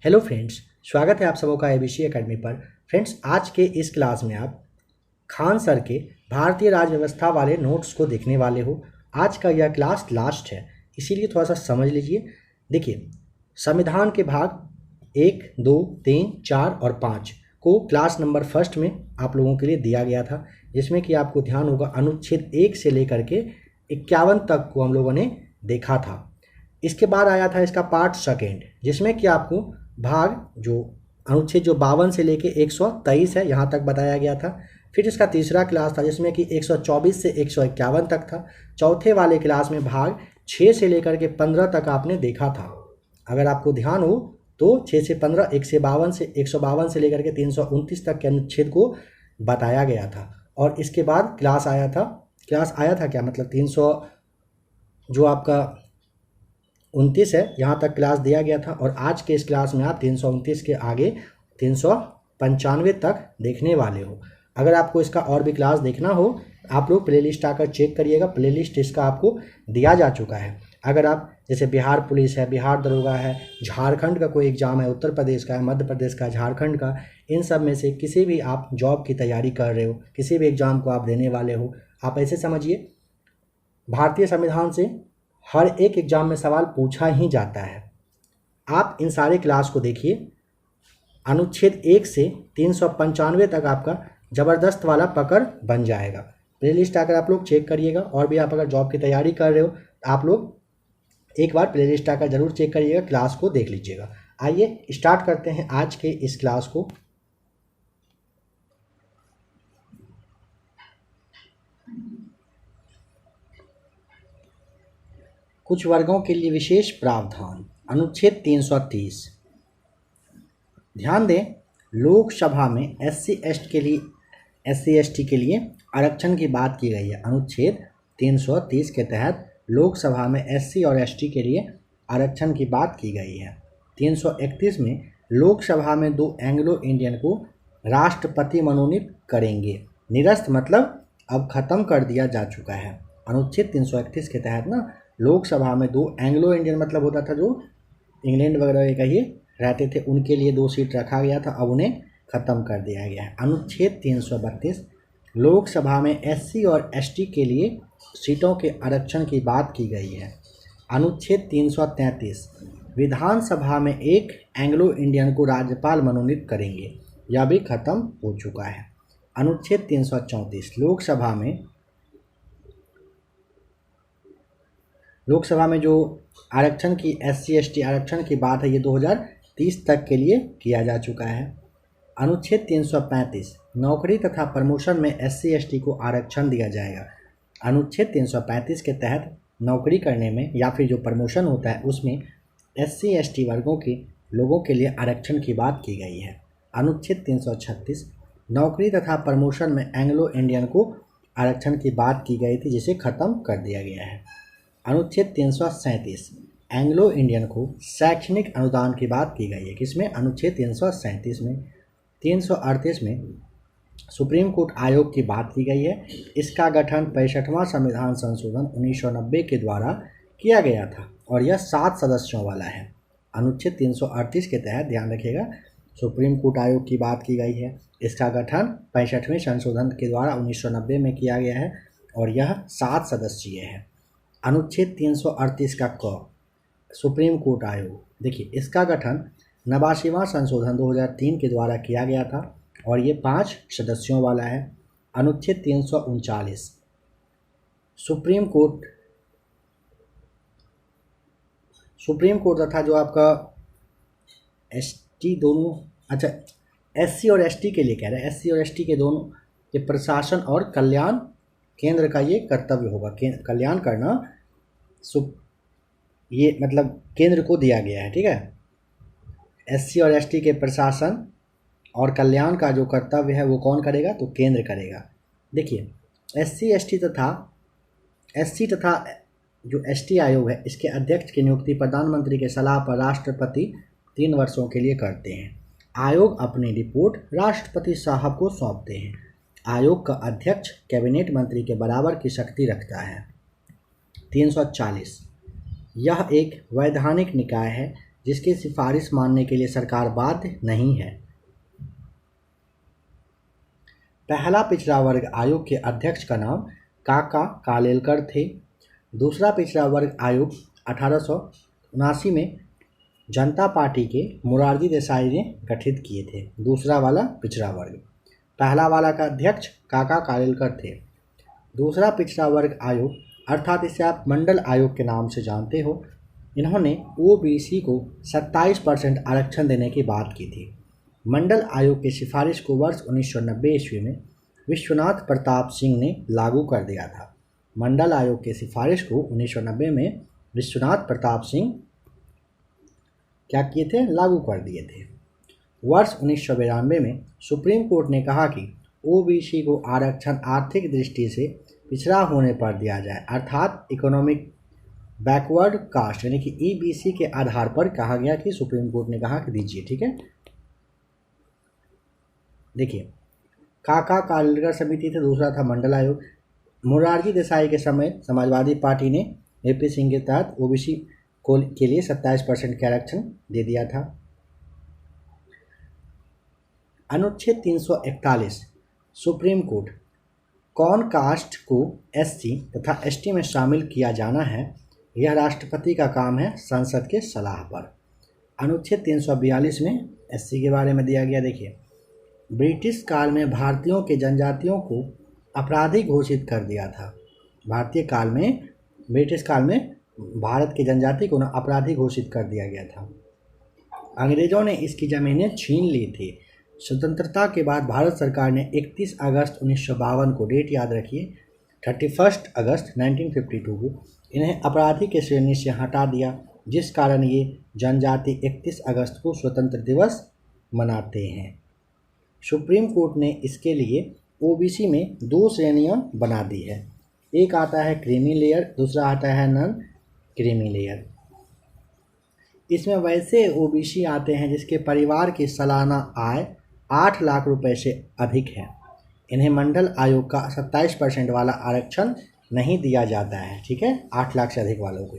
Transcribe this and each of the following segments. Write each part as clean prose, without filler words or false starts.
Hello friends, स्वागत है आप सबों का एबीसी एकेडमी पर। फ्रेंड्स, आज के इस क्लास में आप खान सर के भारतीय राज्य व्यवस्था वाले नोट्स को देखने वाले हो। आज का यह क्लास लास्ट है, इसीलिए थोड़ा सा समझ लीजिए। देखिए, संविधान के भाग 1, 2, 3, 4 और 5 को क्लास नंबर फर्स्ट में आप लोगों के लिए दिया गया था, जिसमें कि आपको ध्यान होगा अनुच्छेद 1 से लेकर के 51 तक को हम लोगों ने देखा था। इसके बाद आया था इसका पार्ट सेकेंड, जिसमें कि आपको भाग जो अनुच्छेद जो 52 से लेके 123 है यहाँ तक बताया गया था। फिर इसका तीसरा क्लास था जिसमें कि 124 से 151 तक था। चौथे वाले क्लास में भाग 6 से लेकर के 15 तक आपने देखा था। अगर आपको ध्यान हो तो 6 से 15, 152 से लेकर के 329 तक के अनुच्छेद को बताया गया था। और इसके बाद क्लास आया था क्या मतलब 300 जो आपका 29 है यहाँ तक क्लास दिया गया था। और आज के इस क्लास में आप 329 के आगे 395 तक देखने वाले हो। अगर आपको इसका और भी क्लास देखना हो आप लोग प्लेलिस्ट आकर चेक करिएगा, प्लेलिस्ट इसका आपको दिया जा चुका है। अगर आप जैसे बिहार पुलिस है, बिहार दरोगा है, झारखंड का कोई एग्ज़ाम है, उत्तर प्रदेश का है, मध्य प्रदेश का, झारखंड का, इन सब में से किसी भी आप जॉब की तैयारी कर रहे हो, किसी भी एग्ज़ाम को आप देने वाले हो, आप ऐसे समझिए भारतीय संविधान से हर एक एग्जाम में सवाल पूछा ही जाता है। आप इन सारे क्लास को देखिए, अनुच्छेद 1 से 395 तक आपका ज़बरदस्त वाला पकड़ बन जाएगा। प्लेलिस्ट आकर आप लोग चेक करिएगा। और भी आप अगर जॉब की तैयारी कर रहे हो तो आप लोग एक बार प्लेलिस्ट आकर ज़रूर चेक करिएगा, क्लास को देख लीजिएगा। आइए स्टार्ट करते हैं आज के इस क्लास को। कुछ वर्गों के लिए विशेष प्रावधान, अनुच्छेद 330। ध्यान दें, लोकसभा में SC ST के लिए आरक्षण की बात की गई है। अनुच्छेद 330 के तहत लोकसभा में SC और ST के लिए आरक्षण की बात की गई है। 331 में लोकसभा में 2 एंग्लो इंडियन को राष्ट्रपति मनोनीत करेंगे। निरस्त मतलब अब खत्म कर दिया जा चुका है। अनुच्छेद 331 के तहत ना लोकसभा में 2 एंग्लो इंडियन मतलब होता था जो इंग्लैंड वगैरह कहिए रहते थे, उनके लिए 2 सीट रखा गया था, अब उन्हें ख़त्म कर दिया गया है। अनुच्छेद 332 लोकसभा में SC और ST के लिए सीटों के आरक्षण की बात की गई है। अनुच्छेद 333 विधानसभा में 1 एंग्लो इंडियन को राज्यपाल मनोनीत करेंगे, यह भी खत्म हो चुका है। अनुच्छेद 334 लोकसभा में जो आरक्षण की SC ST आरक्षण की बात है ये 2030 तक के लिए किया जा चुका है। अनुच्छेद 335 नौकरी तथा प्रमोशन में SC ST को आरक्षण दिया जाएगा। अनुच्छेद 335 के तहत नौकरी करने में या फिर जो प्रमोशन होता है उसमें SC ST वर्गों के लोगों के लिए आरक्षण की बात की गई है। अनुच्छेद 336 नौकरी तथा प्रमोशन में एंग्लो इंडियन को आरक्षण की बात की गई थी, जिसे ख़त्म कर दिया गया है। अनुच्छेद 337 एंग्लो इंडियन को शैक्षणिक अनुदान की बात की गई है। किसमें? अनुच्छेद 337 में। 338 में सुप्रीम कोर्ट आयोग की बात की गई है। इसका गठन 65वां संविधान संशोधन 1990 के द्वारा किया गया था और यह 7 सदस्यों वाला है। अनुच्छेद 338 के तहत ध्यान रखिएगा सुप्रीम कोर्ट आयोग की बात की गई है। इसका गठन 65वें संशोधन के द्वारा 1990 में किया गया है और यह 7 सदस्यीय है। अनुच्छेद 338 का क सुप्रीम कोर्ट आयोग, देखिए इसका गठन 89वां संशोधन 2003 के द्वारा किया गया था और ये 5 सदस्यों वाला है। अनुच्छेद 339 सुप्रीम कोर्ट तथा जो आपका ST दोनों, अच्छा SC और ST के लिए कह रहे हैं, SC और ST के दोनों के प्रशासन और कल्याण केंद्र का ये कर्तव्य होगा। कल्याण करना ये मतलब केंद्र को दिया गया है, ठीक है। SC और ST के प्रशासन और कल्याण का जो कर्तव्य है वो कौन करेगा? तो केंद्र करेगा। देखिए SC तथा जो ST आयोग है इसके अध्यक्ष की नियुक्ति प्रधानमंत्री के सलाह पर राष्ट्रपति 3 वर्षों के लिए करते हैं। आयोग अपनी रिपोर्ट राष्ट्रपति साहब को सौंपते हैं। आयोग का अध्यक्ष कैबिनेट मंत्री के बराबर की शक्ति रखता है। 340 यह एक वैधानिक निकाय है जिसकी सिफारिश मानने के लिए सरकार बाध्य नहीं है। पहला पिछड़ा वर्ग आयोग के अध्यक्ष का नाम काका कालेलकर थे। दूसरा पिछड़ा वर्ग आयोग 1879 में जनता पार्टी के मोरारजी देसाई ने गठित किए थे। दूसरा वाला पिछड़ा वर्ग, पहला वाला का अध्यक्ष काका कालेलकर थे। दूसरा पिछड़ा वर्ग आयोग अर्थात इसे आप मंडल आयोग के नाम से जानते हो, इन्होंने ओबीसी को 27% आरक्षण देने की बात की थी। मंडल आयोग की सिफारिश को वर्ष 1990 ईस्वी में विश्वनाथ प्रताप सिंह ने लागू कर दिया था। मंडल आयोग की सिफारिश को 1990 में विश्वनाथ प्रताप सिंह क्या किए थे? लागू कर दिए थे। वर्ष 1992 में सुप्रीम कोर्ट ने कहा कि ओबीसी को आरक्षण आर्थिक दृष्टि से पिछड़ा होने पर दिया जाए, अर्थात इकोनॉमिक बैकवर्ड कास्ट यानी कि ईबीसी के आधार पर कहा गया कि सुप्रीम कोर्ट ने कहा कि दीजिए। ठीक है, देखिए काका कालेलकर समिति थे, दूसरा था मंडल आयोग। मोरारजी देसाई के समय समाजवादी पार्टी ने एपी सिंह के तहत ओबीसी के लिए 27% के आरक्षण दे दिया था। अनुच्छेद 341 सुप्रीम कोर्ट कौन कास्ट को एससी तथा एसटी में शामिल किया जाना है, यह राष्ट्रपति का काम है संसद के सलाह पर। अनुच्छेद 342 में एससी के बारे में दिया गया। देखिए ब्रिटिश काल में भारतीयों के जनजातियों को अपराधी घोषित कर दिया था। ब्रिटिश काल में भारत की जनजाति को अपराधी घोषित कर दिया गया था। अंग्रेजों ने इसकी ज़मीनें छीन ली थी। स्वतंत्रता के बाद भारत सरकार ने 31 अगस्त 1952 को, डेट याद रखिए, 31 अगस्त 1952 को इन्हें अपराधी के श्रेणी से हटा दिया, जिस कारण ये जनजाति 31 अगस्त को स्वतंत्र दिवस मनाते हैं। सुप्रीम कोर्ट ने इसके लिए ओबीसी में 2 श्रेणियां बना दी है। एक आता है क्रीमी लेयर, दूसरा आता है नॉन क्रीमी लेयर। इसमें वैसे ओबीसी आते हैं जिसके परिवार की सालाना आय 8 लाख रुपए से अधिक है। इन्हें मंडल आयोग का 27% वाला आरक्षण नहीं दिया जाता है। ठीक है, 8 लाख से अधिक वालों को।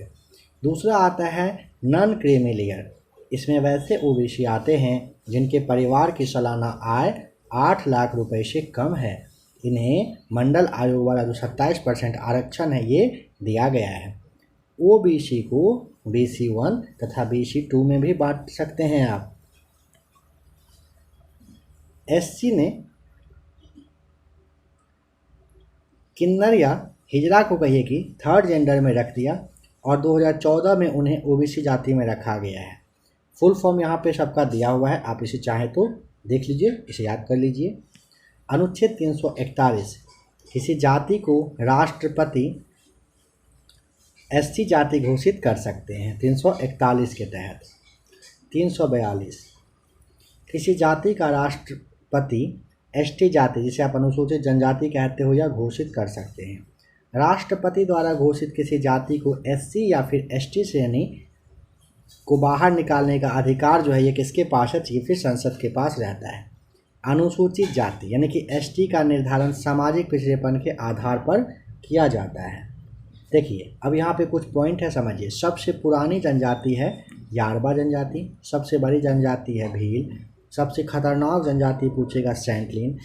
दूसरा आता है नॉन क्रीमी लेयर। इसमें वैसे ओबीसी आते हैं जिनके परिवार की सालाना आय 8 लाख रुपए से कम है। इन्हें मंडल आयोग वाला जो 27% आरक्षण है ये दिया गया है। ओबीसी को BC1 तथा BC2 में भी बांट सकते हैं आप। एससी ने किन्नर या हिजड़ा को कहिए कि थर्ड जेंडर में रख दिया और 2014 में उन्हें ओबीसी जाति में रखा गया है। फुल फॉर्म यहाँ पे सबका दिया हुआ है, आप इसे चाहें तो देख लीजिए, इसे याद कर लीजिए। अनुच्छेद 341 किसी जाति को राष्ट्रपति एससी जाति घोषित कर सकते हैं 341 के तहत। 342 किसी जाति का राष्ट्रपति एसटी जाति, जिसे आप अनुसूचित जनजाति कहते हो, या घोषित कर सकते हैं। राष्ट्रपति द्वारा घोषित किसी जाति को एससी या फिर एसटी श्रेणी को बाहर निकालने का अधिकार जो है ये किसके पास है? चीफ संसद के पास रहता है। अनुसूचित जाति यानी कि एसटी का निर्धारण सामाजिक पिछड़ेपन के आधार पर किया जाता है। देखिए अब यहाँ पे कुछ पॉइंट है, समझिए। सबसे पुरानी जनजाति है यारबा जनजाति, सबसे बड़ी जनजाति है भील, सबसे खतरनाक जनजाति पूछेगा सेंटलिन,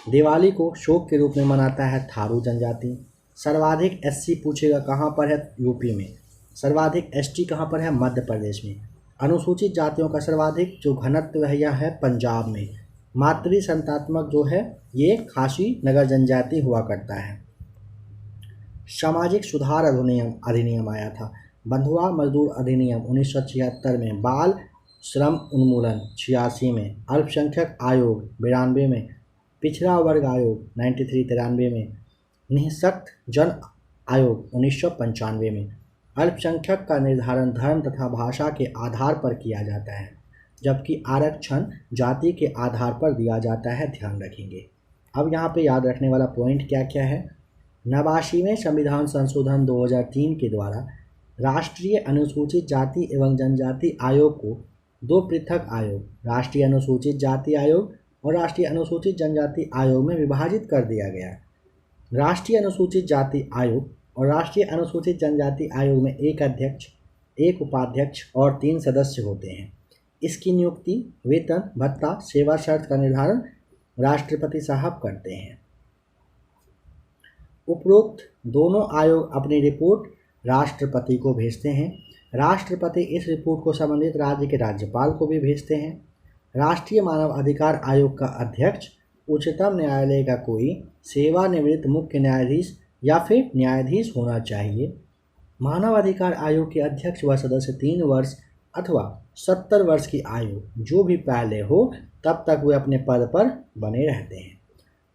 दिवाली को शोक के रूप में मनाता है थारू जनजाति, सर्वाधिक एससी पूछेगा कहाँ पर है? यूपी में। सर्वाधिक एसटी कहाँ पर है? मध्य प्रदेश में। अनुसूचित जातियों का सर्वाधिक जो घनत्व है यह है पंजाब में। मातृ संतात्मक जो है ये खासी नगर जनजाति हुआ करता है। सामाजिक सुधार अधिनियम आया था। बंधुआ मजदूर अधिनियम 1976 में, बाल श्रम उन्मूलन 86 में, अल्पसंख्यक आयोग 92 में, पिछड़ा वर्ग आयोग 93 में, निःशक्त जन आयोग 1995 में। अल्पसंख्यक का निर्धारण धर्म तथा भाषा के आधार पर किया जाता है, जबकि आरक्षण जाति के आधार पर दिया जाता है, ध्यान रखेंगे। अब यहाँ पे याद रखने वाला पॉइंट क्या क्या है? 89वें संविधान संशोधन 2003 के द्वारा राष्ट्रीय अनुसूचित जाति एवं जनजाति आयोग को 2 पृथक आयोग, राष्ट्रीय अनुसूचित जाति आयोग और राष्ट्रीय अनुसूचित जनजाति आयोग में विभाजित कर दिया गया। राष्ट्रीय अनुसूचित जाति आयोग और राष्ट्रीय अनुसूचित जनजाति आयोग में एक अध्यक्ष, एक उपाध्यक्ष और 3 सदस्य होते हैं। इसकी नियुक्ति, वेतन, भत्ता, सेवा शर्त का निर्धारण राष्ट्रपति साहब करते हैं। उपरोक्त दोनों आयोग अपनी रिपोर्ट राष्ट्रपति को भेजते हैं। राष्ट्रपति इस रिपोर्ट को संबंधित राज्य के राज्यपाल को भी भेजते हैं। राष्ट्रीय मानव अधिकार आयोग का अध्यक्ष उच्चतम न्यायालय का कोई सेवानिवृत्त मुख्य न्यायाधीश या फिर न्यायाधीश होना चाहिए। मानव अधिकार आयोग के अध्यक्ष व सदस्य 3 वर्ष अथवा 70 वर्ष की आयु जो भी पहले हो तब तक वे अपने पद पर बने रहते हैं।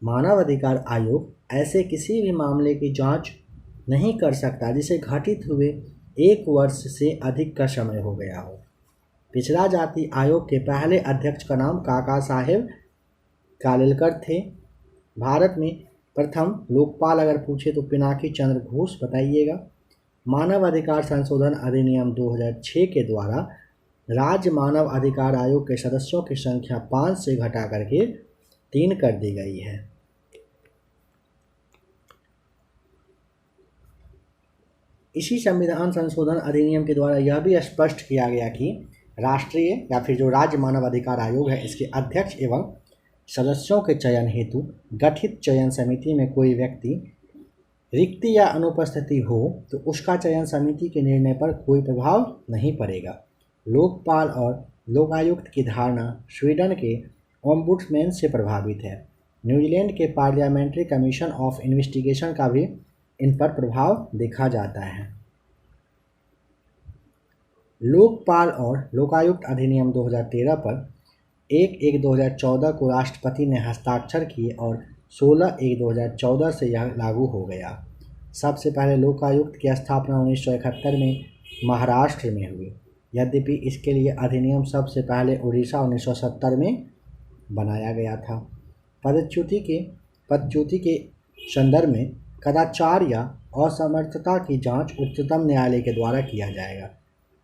मानव अधिकार आयोग ऐसे किसी भी मामले की जांच नहीं कर सकता जिसे घटित हुए 1 वर्ष से अधिक का समय हो गया हो। पिछड़ा जाति आयोग के पहले अध्यक्ष का नाम काका साहेब कालेलकर थे। भारत में प्रथम लोकपाल अगर पूछे तो पिनाकी चंद्र घोष बताइएगा। मानव अधिकार संशोधन अधिनियम 2006 के द्वारा राज्य मानव अधिकार आयोग के सदस्यों की संख्या 5 से घटा करके 3 कर दी गई है। इसी संविधान संशोधन अधिनियम के द्वारा यह भी स्पष्ट किया गया कि राष्ट्रीय या फिर जो राज्य मानव अधिकार आयोग है इसके अध्यक्ष एवं सदस्यों के चयन हेतु गठित चयन समिति में कोई व्यक्ति रिक्ति या अनुपस्थिति हो तो उसका चयन समिति के निर्णय पर कोई प्रभाव नहीं पड़ेगा। लोकपाल और लोकायुक्त की धारणा स्वीडन के ओम्बुड्समैन से प्रभावित है। न्यूजीलैंड के पार्लियामेंट्री कमीशन ऑफ इन्वेस्टिगेशन का भी इन पर प्रभाव देखा जाता है। लोकपाल और लोकायुक्त अधिनियम 2013 पर 1/1/2014 को राष्ट्रपति ने हस्ताक्षर किए और 16/1/2014 से यह लागू हो गया। सबसे पहले लोकायुक्त की स्थापना 1971 में महाराष्ट्र में हुई। यद्यपि इसके लिए अधिनियम सबसे पहले उड़ीसा 1970 में बनाया गया था। पदच्युति के संदर्भ में कदाचार या असमर्थता की जांच उच्चतम न्यायालय के द्वारा किया जाएगा।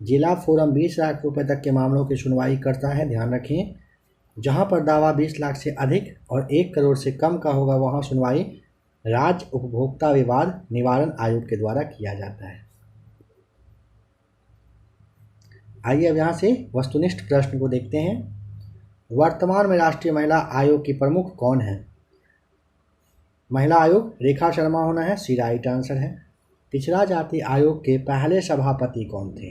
जिला फोरम 20 लाख रुपए तक के मामलों की सुनवाई करता है। ध्यान रखें, जहां पर दावा 20 लाख से अधिक और 1 करोड़ से कम का होगा वहां सुनवाई राज्य उपभोक्ता विवाद निवारण आयोग के द्वारा किया जाता है। आइए अब यहाँ से वस्तुनिष्ठ प्रश्न को देखते हैं। वर्तमान में राष्ट्रीय महिला आयोग की प्रमुख कौन है? महिला आयोग रेखा शर्मा होना है, सी राइट आंसर है। पिछड़ा जाति आयोग के पहले सभापति कौन थे?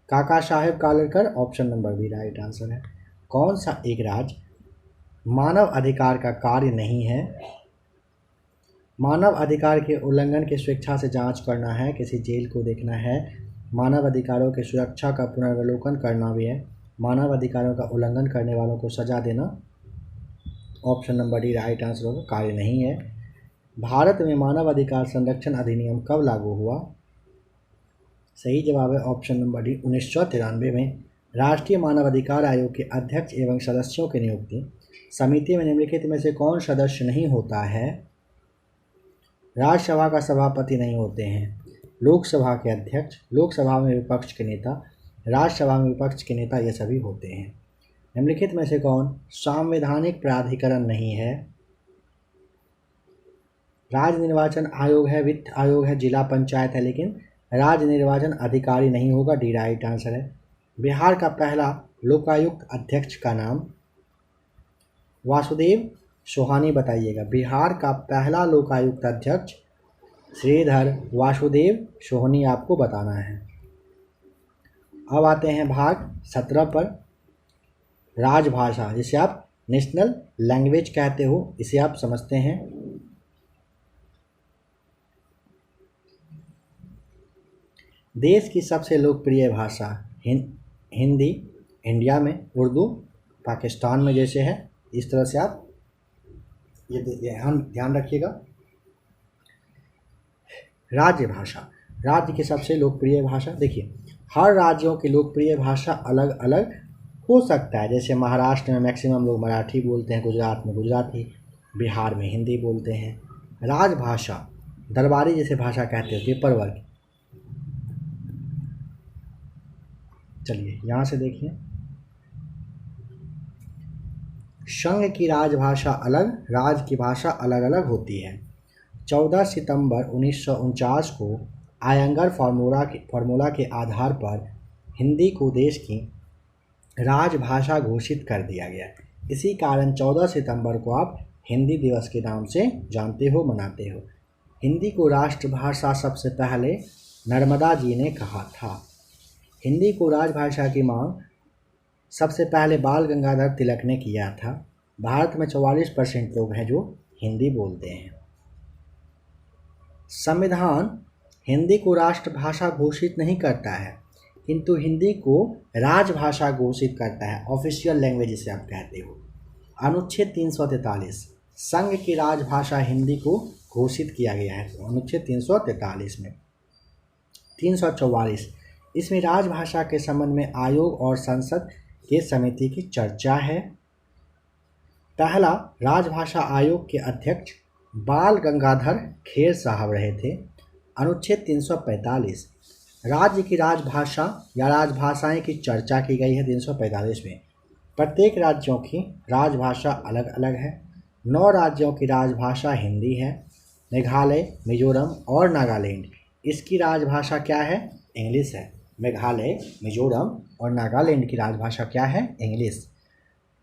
Kaka Saheb Kalelkar, option number B right answer है। कौन सा एक राज्य मानव अधिकार का कार्य नहीं है? मानव अधिकार के उल्लंघन की स्वेच्छा से जांच करना है, किसी जेल को देखना है, मानव अधिकारों की सुरक्षा का पुनर्वलोकन करना भी है, मानव अधिकारों का उल्लंघन करने वालों को सजा देना, option number D right answer होगा, कार्य नहीं है। भारत में मानव अधिकार संरक्षण अधिनियम कब लागू हुआ? सही जवाब है ऑप्शन नंबर डी 1993 में। राष्ट्रीय मानव अधिकार आयोग के अध्यक्ष एवं सदस्यों की नियुक्ति समिति में निम्नलिखित में से कौन सदस्य नहीं होता है? राज्यसभा का सभापति नहीं होते हैं, लोकसभा के अध्यक्ष, लोकसभा में विपक्ष के नेता, राज्यसभा में विपक्ष के नेता, ये सभी होते हैं। निम्नलिखित में से कौन संवैधानिक प्राधिकरण नहीं है? राज्य निर्वाचन आयोग है, वित्त आयोग है, जिला पंचायत है, लेकिन राज्य निर्वाचन अधिकारी नहीं होगा, डी राइट आंसर है। बिहार का पहला लोकायुक्त अध्यक्ष का नाम? वासुदेव सोहानी बताइएगा। बिहार का पहला लोकायुक्त अध्यक्ष श्रीधर वासुदेव सोहनी आपको बताना है। अब आते हैं भाग 17 पर। राजभाषा, जिसे आप नेशनल लैंग्वेज कहते हो, इसे आप समझते हैं। देश की सबसे लोकप्रिय भाषा हिंदी, इंडिया में उर्दू, पाकिस्तान में जैसे है, इस तरह से आप ये ध्यान रखिएगा। राज्य भाषा, राज्य की सबसे लोकप्रिय भाषा, देखिए हर राज्यों की लोकप्रिय भाषा अलग अलग हो सकता है। जैसे महाराष्ट्र में मैक्सिमम लोग मराठी बोलते हैं, गुजरात में गुजराती, बिहार में हिंदी बोलते हैं। राजभाषा दरबारी जैसे भाषा कहते हो, पेपर वर्क। चलिए यहाँ से देखिए, संघ की राजभाषा अलग, राज्य की भाषा अलग अलग होती है। 14 सितंबर 1949 को आयंगर फार्मूला के आधार पर हिंदी को देश की राजभाषा घोषित कर दिया गया। इसी कारण 14 सितंबर को आप हिंदी दिवस के नाम से जानते हो, मनाते हो। हिंदी को राष्ट्रभाषा सबसे पहले नर्मदा जी ने कहा था। हिंदी को राजभाषा की मांग सबसे पहले बाल गंगाधर तिलक ने किया था। भारत में 44% लोग हैं जो हिंदी बोलते हैं। संविधान हिंदी को राष्ट्रभाषा घोषित नहीं करता है, किंतु हिंदी को राजभाषा घोषित करता है, ऑफिशियल लैंग्वेज जिसे आप कहते हो। अनुच्छेद 343 संघ की राजभाषा हिंदी को घोषित किया गया है, अनुच्छेद 343 में। 344 इसमें राजभाषा के संबंध में आयोग और संसद के समिति की चर्चा है। पहला राजभाषा आयोग के अध्यक्ष बाल गंगाधर खेर साहब रहे थे। अनुच्छेद 345 राज्य की राजभाषा या राजभाषाएं की चर्चा की गई है 345 में। प्रत्येक राज्यों की राजभाषा अलग अलग है। 9 राज्यों की राजभाषा हिंदी है। मेघालय, मिजोरम और नागालैंड, इसकी राजभाषा क्या है? इंग्लिश है। मेघालय, मिजोरम और नागालैंड की राजभाषा क्या है? इंग्लिश।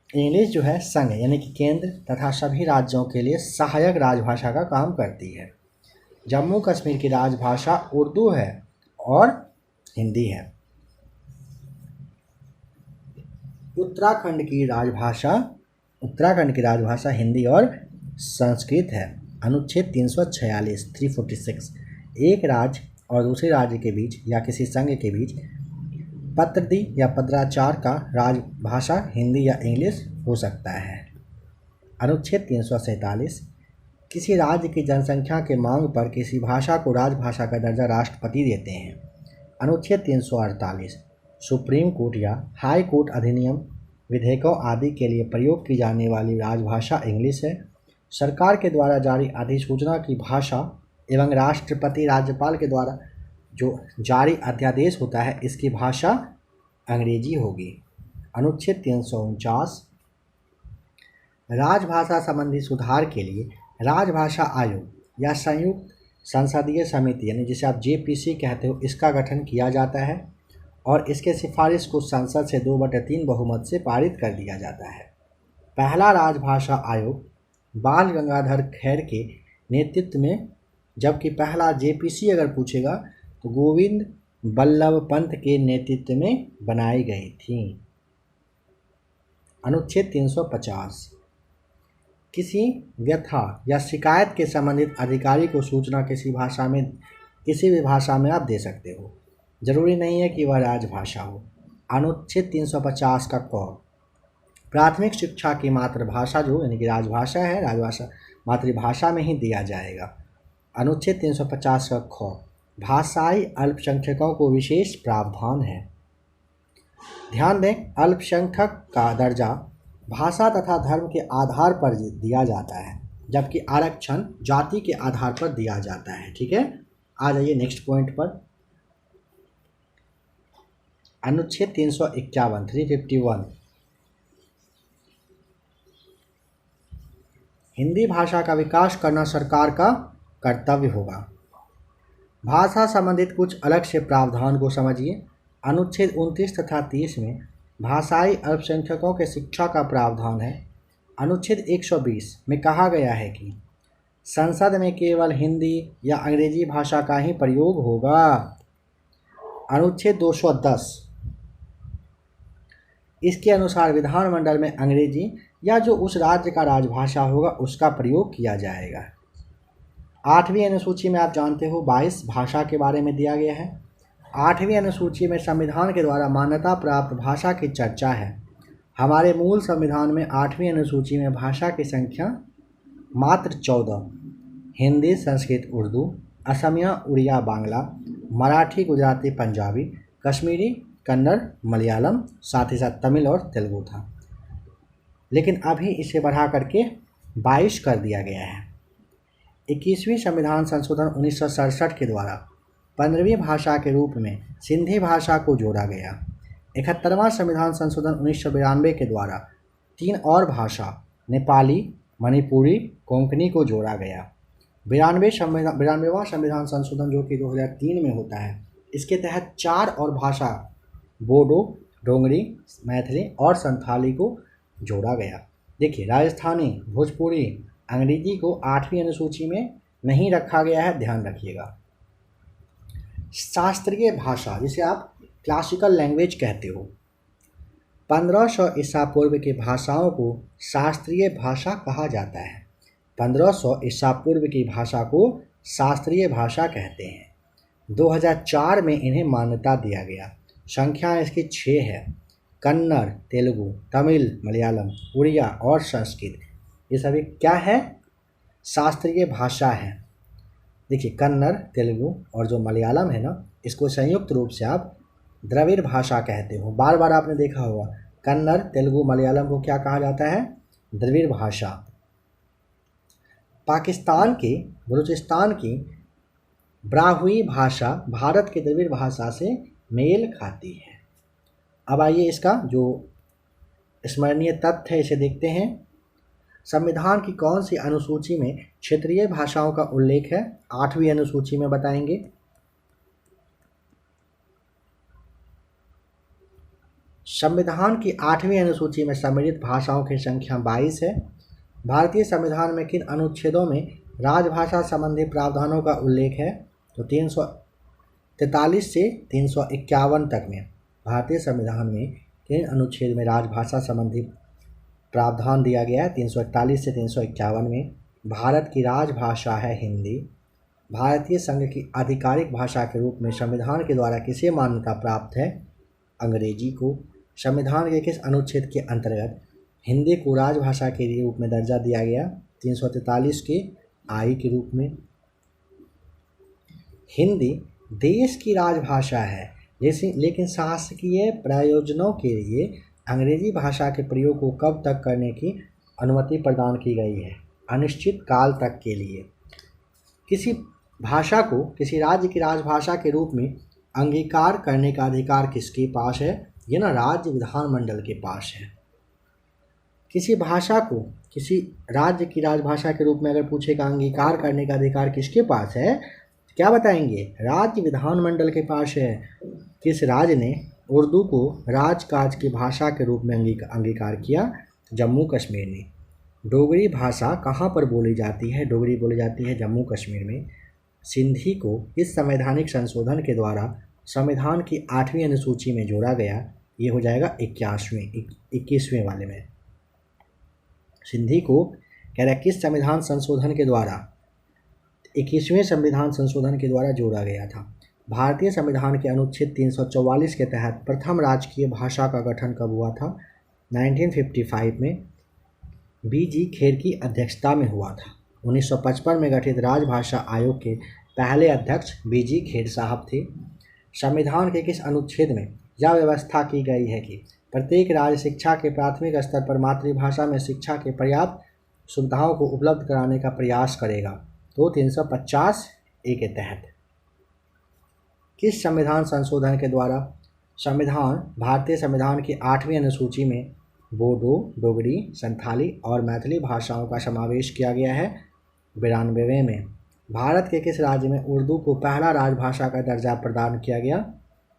इंग्लिश जो है संघ यानी कि केंद्र तथा सभी राज्यों के लिए सहायक राजभाषा का काम करती है। जम्मू कश्मीर की राजभाषा उर्दू है और हिंदी है। उत्तराखंड की राजभाषा हिंदी और संस्कृत है। अनुच्छेद 346 346 एक राज्य और दूसरे राज्य के बीच या किसी संघ के बीच पत्रदी या पत्राचार का राजभाषा हिंदी या इंग्लिश हो सकता है। अनुच्छेद 347 किसी राज्य की जनसंख्या के मांग पर किसी भाषा को राजभाषा का दर्जा राष्ट्रपति देते हैं। अनुच्छेद 348 सुप्रीम कोर्ट या हाई कोर्ट अधिनियम, विधेयकों आदि के लिए प्रयोग की जाने वाली राजभाषा इंग्लिश है। सरकार के द्वारा जारी अधिसूचना की भाषा एवं राष्ट्रपति राज्यपाल के द्वारा जो जारी अध्यादेश होता है इसकी भाषा अंग्रेजी होगी। अनुच्छेद 349 राजभाषा संबंधी सुधार के लिए राजभाषा आयोग या संयुक्त संसदीय समिति यानी जिसे आप जेपीसी कहते हो इसका गठन किया जाता है और इसके सिफारिश को संसद से 2/3 बहुमत से पारित कर दिया जाता है। पहला राजभाषा आयोग बाल गंगाधर खेर के नेतृत्व में, जबकि पहला जेपीसी अगर पूछेगा तो गोविंद बल्लभ पंत के नेतृत्व में बनाई गई थी। अनुच्छेद 350 किसी व्यथा या शिकायत के संबंधित अधिकारी को सूचना किसी भी भाषा में आप दे सकते हो, जरूरी नहीं है कि वह राजभाषा हो। अनुच्छेद 350 का क प्राथमिक शिक्षा की मातृभाषा जो यानी कि राजभाषा है, राजभाषा मातृभाषा में ही दिया जाएगा। अनुच्छेद 350 का ख भाषाई अल्पसंख्यकों को विशेष प्रावधान है। ध्यान दें, अल्पसंख्यक का दर्जा भाषा तथा धर्म के आधार पर दिया जाता है, जबकि आरक्षण जाति के आधार पर दिया जाता है। ठीक है, आ जाइए नेक्स्ट पॉइंट पर। अनुच्छेद 351 351 हिंदी भाषा का विकास करना सरकार का कर्तव्य होगा। भाषा संबंधित कुछ अलग से प्रावधान को समझिए। अनुच्छेद 29 तथा 30 में भाषाई अल्पसंख्यकों के शिक्षा का प्रावधान है। अनुच्छेद 120 में कहा गया है कि संसद में केवल हिंदी या अंग्रेजी भाषा का ही प्रयोग होगा। अनुच्छेद 210 इसके अनुसार विधानमंडल में अंग्रेजी या जो उस राज्य का राजभाषा होगा उसका प्रयोग किया जाएगा। 8वीं अनुसूची में आप जानते हो 22 भाषा के बारे में दिया गया है। 8वीं अनुसूची में संविधान के द्वारा मान्यता प्राप्त भाषा की चर्चा है। हमारे मूल संविधान में 8वीं अनुसूची में भाषा की संख्या मात्र 14, हिंदी, संस्कृत, उर्दू, असमिया, उड़िया, बांग्ला, मराठी, गुजराती, पंजाबी, कश्मीरी, कन्नड़, मलयालम, साथ ही साथ तमिल और तेलुगु था। लेकिन अभी इसे बढ़ा करके 22 कर दिया गया है। 21वीं संविधान संशोधन 1967 के द्वारा 15वीं भाषा के रूप में सिंधी भाषा को जोड़ा गया। 71वां संविधान संशोधन 1992 के द्वारा 3 और भाषा नेपाली, मणिपुरी, कोंकणी को जोड़ा गया। बिरानवेवां संविधान संशोधन जो कि 2003 में होता है, इसके तहत 4 और भाषा बोडो, डोंगरी, मैथिली और संथाली को जोड़ा गया। देखिए, राजस्थानी, भोजपुरी, अंग्रेजी को 8वीं अनुसूची में नहीं रखा गया है, ध्यान रखिएगा। शास्त्रीय भाषा, जिसे आप क्लासिकल लैंग्वेज कहते हो, 1500 ईसा पूर्व की भाषाओं को शास्त्रीय भाषा कहा जाता है। 1500 ईसा पूर्व की भाषा को शास्त्रीय भाषा कहते हैं। 2004 में इन्हें मान्यता दिया गया। संख्या इसकी 6 है। कन्नड़, तेलुगु, तमिल, मलयालम, उड़िया और संस्कृत, ये सभी क्या है? शास्त्रीय भाषा है। देखिए, कन्नड़, तेलुगु और जो मलयालम है ना, इसको संयुक्त रूप से आप द्रविड़ भाषा कहते हो। बार बार आपने देखा होगा, कन्नड़, तेलुगु, मलयालम को क्या कहा जाता है? द्रविड़ भाषा। पाकिस्तान के बलूचिस्तान की ब्राहुई भाषा भारत के द्रविड़ भाषा से मेल खाती है। अब आइए इसका जो स्मरणीय तथ्य है इसे देखते हैं। संविधान की कौन सी अनुसूची में क्षेत्रीय भाषाओं का उल्लेख है? 8वीं अनुसूची में बताएंगे। संविधान की 8वीं अनुसूची में सम्मिलित भाषाओं की संख्या 22 है। भारतीय संविधान में किन अनुच्छेदों में राजभाषा संबंधी प्रावधानों का उल्लेख है? तो 343 से 351 तक में भारतीय संविधान में किन अनुच्छेद में राजभाषा संबंधी प्रावधान दिया गया है? 341 से 351 में भारत की राजभाषा है हिंदी। भारतीय संघ की आधिकारिक भाषा के रूप में संविधान के द्वारा किसे मान्यता प्राप्त है? अंग्रेजी को। संविधान के किस अनुच्छेद के अंतर्गत हिंदी को राजभाषा के रूप में दर्जा दिया गया? 343 के आई के रूप में। हिंदी देश की राजभाषा है, लेकिन शासकीय प्रयोजनों के लिए अंग्रेजी भाषा के प्रयोग को कब तक करने की अनुमति प्रदान की गई है? अनिश्चित काल तक के लिए। किसी भाषा को किसी राज्य की राजभाषा के रूप में अंगीकार करने का अधिकार किसके पास है? ये ना राज्य विधानमंडल के पास है। किसी भाषा को किसी राज्य की राजभाषा के रूप में अगर पूछेगा अंगीकार करने का अधिकार किसके पास है, क्या बताएंगे? राज्य विधानमंडल के पास है। किस राज्य ने उर्दू को राजकाज की भाषा के रूप में अंगीकार किया? जम्मू कश्मीर ने। डोगरी भाषा कहाँ पर बोली जाती है? डोगरी बोली जाती है जम्मू कश्मीर में। सिंधी को इस संवैधानिक संशोधन के द्वारा संविधान की 8वीं अनुसूची में जोड़ा गया। ये हो जाएगा 21वें वाले में। सिंधी को कह रहा है किस संविधान संशोधन के द्वारा? 21वें संविधान संशोधन के द्वारा जोड़ा गया था। भारतीय संविधान के अनुच्छेद 344 के तहत प्रथम राजकीय भाषा का गठन कब हुआ था? 1955 में बीजी खेर की अध्यक्षता में हुआ था। 1955 में गठित राजभाषा आयोग के पहले अध्यक्ष बीजी खेर साहब थे। संविधान के किस अनुच्छेद में यह व्यवस्था की गई है कि प्रत्येक राज्य शिक्षा के प्राथमिक स्तर पर मातृभाषा में शिक्षा के पर्याप्त सुविधाओं को उपलब्ध कराने का प्रयास करेगा? तो 350A के तहत। किस संविधान संशोधन के द्वारा भारतीय संविधान की 8वीं अनुसूची में बोडो, डोगरी, संथाली और मैथिली भाषाओं का समावेश किया गया है? 92वें में। भारत के किस राज्य में उर्दू को पहला राजभाषा का दर्जा प्रदान किया गया?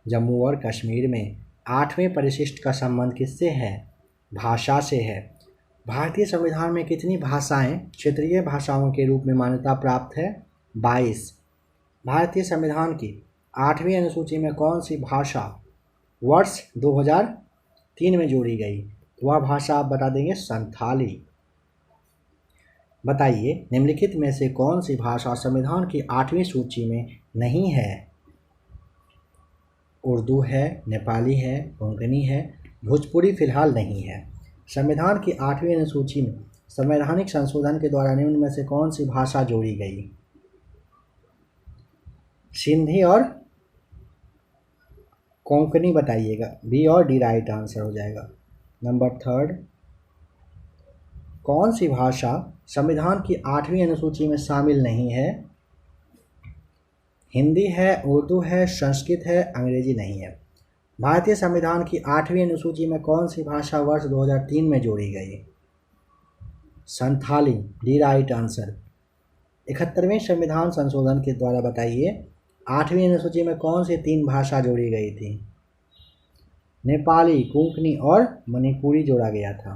जम्मू और कश्मीर में। 8वें परिशिष्ट का संबंध किससे है? भाषा से है। भारतीय संविधान में कितनी भाषाएं क्षेत्रीय भाषाओं के रूप में मान्यता प्राप्त है? 22। भारतीय संविधान की 8वीं अनुसूची में कौन सी भाषा वर्ष 2003 में जोड़ी गई? वह भाषा आप बता देंगे संथाली। बताइए, निम्नलिखित में से कौन सी भाषा संविधान की 8वीं सूची में नहीं है? उर्दू है, नेपाली है, कोंकणी है, भोजपुरी फिलहाल नहीं है। संविधान की 8वीं अनुसूची में संवैधानिक संशोधन के द्वारा निम्न में से कौन सी भाषा जोड़ी गई? सिंधी और कोंकणी बताइएगा। बी और डी राइट आंसर हो जाएगा। नंबर 3, कौन सी भाषा संविधान की 8वीं अनुसूची में शामिल नहीं है? हिंदी है, उर्दू है, संस्कृत है, अंग्रेजी नहीं है। भारतीय संविधान की 8वीं अनुसूची में कौन सी भाषा वर्ष 2003 में जोड़ी गई? Santhali, D right answer. 71वें संविधान संशोधन के द्वारा बताइए 8वीं अनुसूची में कौन सी 3 भाषा जोड़ी गई थी? नेपाली, कोंकणी और मणिपुरी जोड़ा गया था।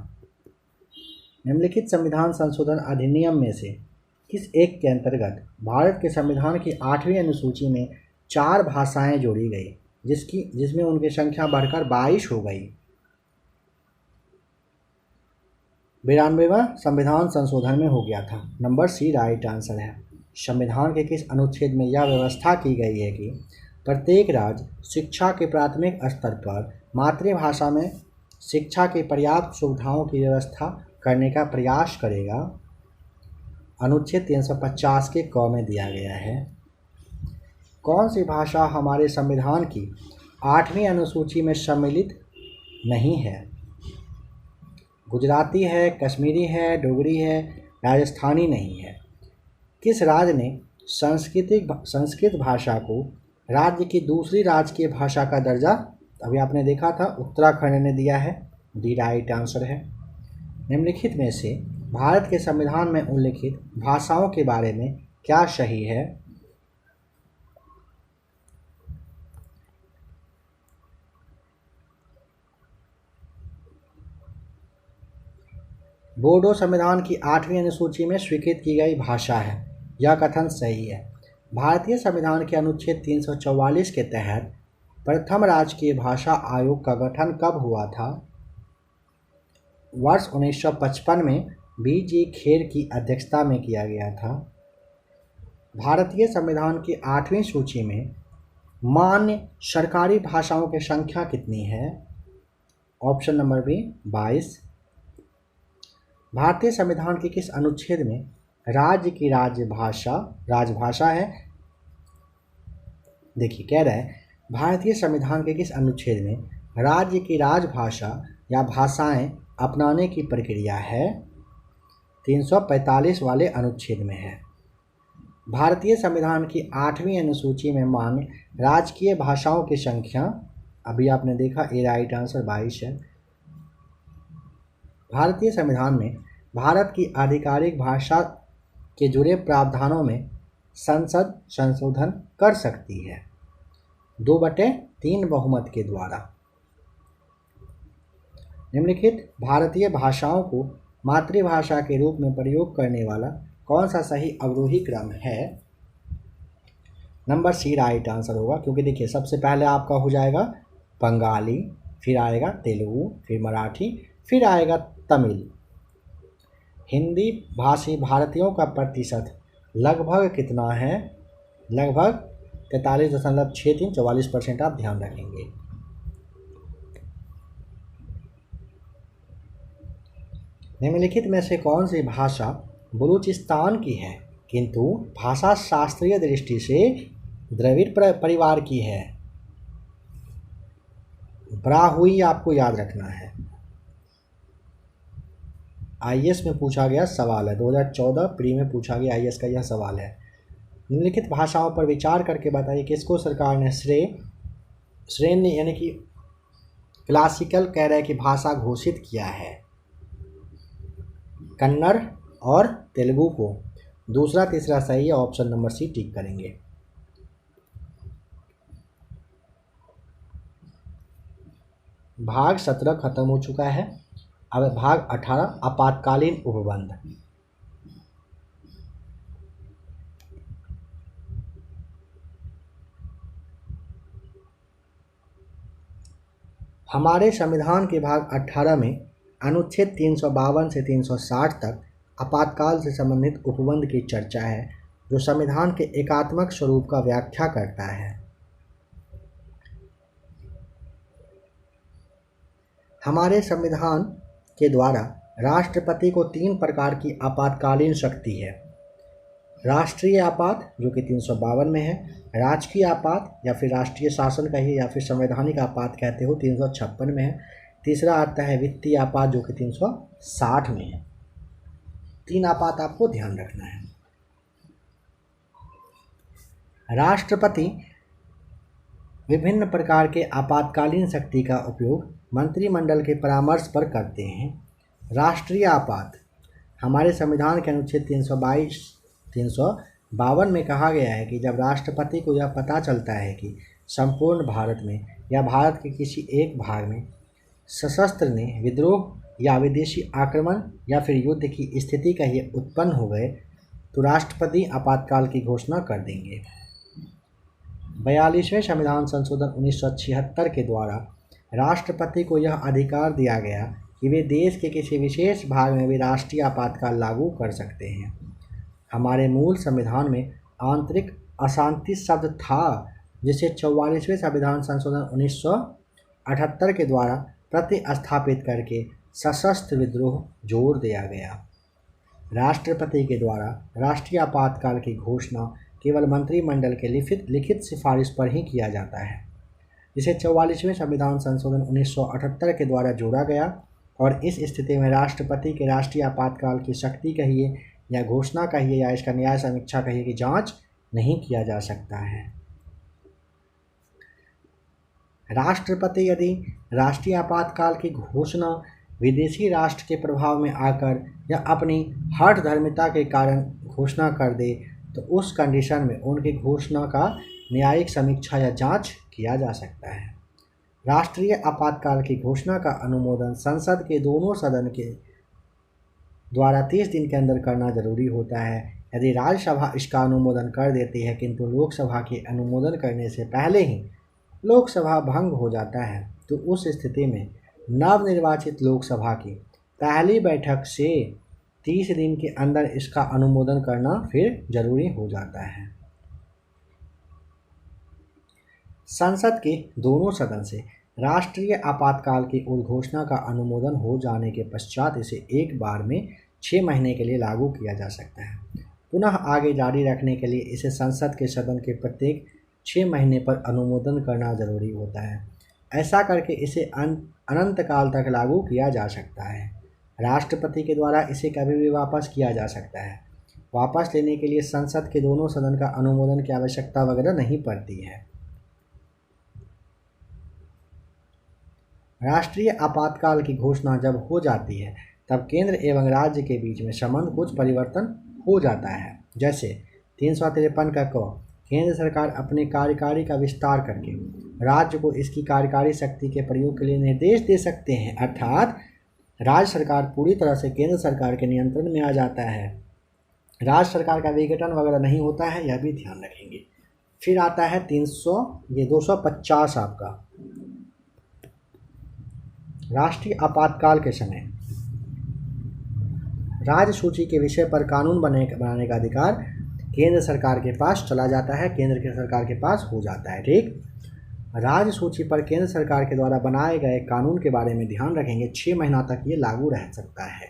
निम्नलिखित संविधान संशोधन अधिनियम में से किस एक के अंतर्गत भारत के संविधान की 8वीं अनुसूची में 4 भाषाएं जोड़ी गई जिसमें उनकी संख्या बढ़कर 22 हो गई? 92वां संविधान संशोधन में हो गया था। नंबर सी राइट आंसर है। संविधान के किस अनुच्छेद में यह व्यवस्था की गई है कि प्रत्येक राज्य शिक्षा के प्राथमिक स्तर पर मातृभाषा में शिक्षा की पर्याप्त सुविधाओं की व्यवस्था करने का प्रयास करेगा? अनुच्छेद 350 के क में दिया गया है। कौन सी भाषा हमारे संविधान की 8वीं अनुसूची में सम्मिलित नहीं है? गुजराती है, कश्मीरी है, डोगरी है, राजस्थानी नहीं है। किस राज्य ने संस्कृत भाषा को राज्य की दूसरी राजकीय भाषा का दर्जा, अभी आपने देखा था उत्तराखंड ने दिया है। डी राइट आंसर है। निम्नलिखित में से भारत के संविधान में उल्लिखित भाषाओं के बारे में क्या सही है? बोडो संविधान की 8वीं अनुसूची में स्वीकृत की गई भाषा है, यह कथन सही है। भारतीय संविधान के अनुच्छेद 344 के तहत प्रथम राजकीय भाषा आयोग का गठन कब हुआ था? वर्ष 1955 में बी.जी. खेर की अध्यक्षता में किया गया था। भारतीय संविधान की 8वीं सूची में मान्य सरकारी भाषाओं की संख्या कितनी है? Option number B 22। भारतीय संविधान के किस अनुच्छेद में राज्य की राजभाषा है? देखिए कह रहे हैं भारतीय संविधान के किस अनुच्छेद में राज्य की राजभाषा या भाषाएं अपनाने की प्रक्रिया है? 345 वाले अनुच्छेद में है। भारतीय संविधान की 8वीं अनुसूची में मान्य राजकीय भाषाओं की संख्या, अभी आपने देखा ए राइट आंसर 22 है। भारतीय संविधान में भारत की आधिकारिक भाषा के जुड़े प्रावधानों में संसद संशोधन कर सकती है 2/3 बहुमत के द्वारा। निम्नलिखित भारतीय भाषाओं को मातृभाषा के रूप में प्रयोग करने वाला कौन सा सही अवरोही क्रम है? नंबर सी राइट आंसर होगा, क्योंकि देखिए सबसे पहले आपका हो जाएगा बंगाली, फिर आएगा तेलुगु, फिर मराठी, फिर आएगा तमिल। हिंदी भाषी भारतीयों का प्रतिशत लगभग कितना है? लगभग 43.63 44% आप ध्यान रखेंगे। निम्नलिखित में से कौन सी भाषा बलूचिस्तान की है किंतु भाषा शास्त्रीय दृष्टि से द्रविड़ परिवार की है? ब्राहुई आपको याद रखना है, आईएएस में पूछा गया सवाल है, 2014 प्री में पूछा गया आईएएस का यह सवाल है। निम्नलिखित भाषाओं पर विचार करके बताइए किसको सरकार ने श्रेणी यानी कि क्लासिकल कह रहे कि भाषा घोषित किया है? कन्नड़ और तेलुगु को। दूसरा तीसरा सही है, ऑप्शन नंबर सी टिक करेंगे। भाग 17 खत्म हो चुका है, अब भाग 18 आपातकालीन उपबंध। हमारे संविधान के भाग 18 में अनुच्छेद 352 से 360 तक आपातकाल से संबंधित उपबंध की चर्चा है, जो संविधान के एकात्मक स्वरूप का व्याख्या करता है। हमारे संविधान के द्वारा राष्ट्रपति को 3 प्रकार की आपातकालीन शक्ति है। राष्ट्रीय आपात जो कि 352 में है, राजकीय आपात या फिर राष्ट्रीय शासन कहिए या फिर संवैधानिक आपात कहते हो 356 में है। तीसरा आता है वित्तीय आपात जो कि 360 में है। 3 आपात आपको ध्यान रखना है। राष्ट्रपति विभिन्न प्रकार के आपातकालीन शक्ति का उपयोग मंत्रिमंडल के परामर्श पर करते हैं। राष्ट्रीय आपात हमारे संविधान के अनुच्छेद 352 में कहा गया है कि जब राष्ट्रपति को यह पता चलता है कि संपूर्ण भारत में या भारत के किसी एक भाग में सशस्त्र ने विद्रोह या विदेशी आक्रमण या फिर युद्ध की स्थिति कहिए उत्पन्न हो गए तो राष्ट्रपति आपातकाल की घोषणा कर देंगे। 42वें संविधान संशोधन 1976 के द्वारा राष्ट्रपति को यह अधिकार दिया गया कि वे देश के किसी विशेष भाग में भी राष्ट्रीय आपातकाल लागू कर सकते हैं। हमारे मूल संविधान में आंतरिक अशांति शब्द था जिसे 44वें संविधान संशोधन 1978 के द्वारा प्रतिस्थापित करके सशस्त्र विद्रोह जोड़ दिया गया। राष्ट्रपति के द्वारा राष्ट्रीय आपातकाल की घोषणा केवल मंत्रिमंडल के लिखित सिफारिश पर ही किया जाता है, जिसे 44वें संविधान संशोधन 1978 के द्वारा जोड़ा गया और इस स्थिति में राष्ट्रपति के राष्ट्रीय आपातकाल की शक्ति कहिए या घोषणा कहिए या इसका न्याय समीक्षा कहिए की जांच नहीं किया जा सकता है। राष्ट्रपति यदि राष्ट्रीय आपातकाल की घोषणा विदेशी राष्ट्र के प्रभाव में आकर या अपनी हठधर्मिता के कारण घोषणा कर दे तो उस कंडीशन में उनकी घोषणा का न्यायिक समीक्षा या जांच किया जा सकता है। राष्ट्रीय आपातकाल की घोषणा का अनुमोदन संसद के दोनों सदन के द्वारा 30 दिन के अंदर करना जरूरी होता है। यदि राज्यसभा इसका अनुमोदन कर देती है किंतु लोकसभा के अनुमोदन करने से पहले ही लोकसभा भंग हो जाता है तो उस स्थिति में नवनिर्वाचित लोकसभा की पहली बैठक से 30 दिन के अंदर इसका अनुमोदन करना फिर जरूरी हो जाता है। संसद के दोनों सदन से राष्ट्रीय आपातकाल की उद्घोषणा का अनुमोदन हो जाने के पश्चात इसे एक बार में 6 महीने के लिए लागू किया जा सकता है। पुनः आगे जारी रखने के लिए इसे संसद के सदन के प्रत्येक 6 महीने पर अनुमोदन करना जरूरी होता है। ऐसा करके इसे अनंत काल तक लागू किया जा सकता है। राष्ट्रपति के द्वारा इसे कभी भी वापस किया जा सकता है। वापस लेने के लिए संसद के दोनों सदन का अनुमोदन की आवश्यकता वगैरह नहीं पड़ती है। राष्ट्रीय आपातकाल की घोषणा जब हो जाती है तब केंद्र एवं राज्य के बीच में संबंध कुछ परिवर्तन हो जाता है। जैसे 353 का क, केंद्र सरकार अपने कार्यकारी का विस्तार करके राज्य को इसकी कार्यकारी शक्ति के प्रयोग के लिए निर्देश दे सकते हैं, अर्थात राज्य सरकार पूरी तरह से केंद्र सरकार के नियंत्रण में आ जाता है। राज्य सरकार का विघटन वगैरह नहीं होता है, यह भी ध्यान रखेंगे। फिर आता है 250 आपका राष्ट्रीय आपातकाल के समय राज्य सूची के विषय पर कानून बनाने का अधिकार केंद्र सरकार के पास चला जाता है, केंद्र के सरकार के पास हो जाता है। ठीक, राज्य सूची पर केंद्र सरकार के द्वारा बनाए गए कानून के बारे में ध्यान रखेंगे। 6 महीना तक ये लागू रह सकता है।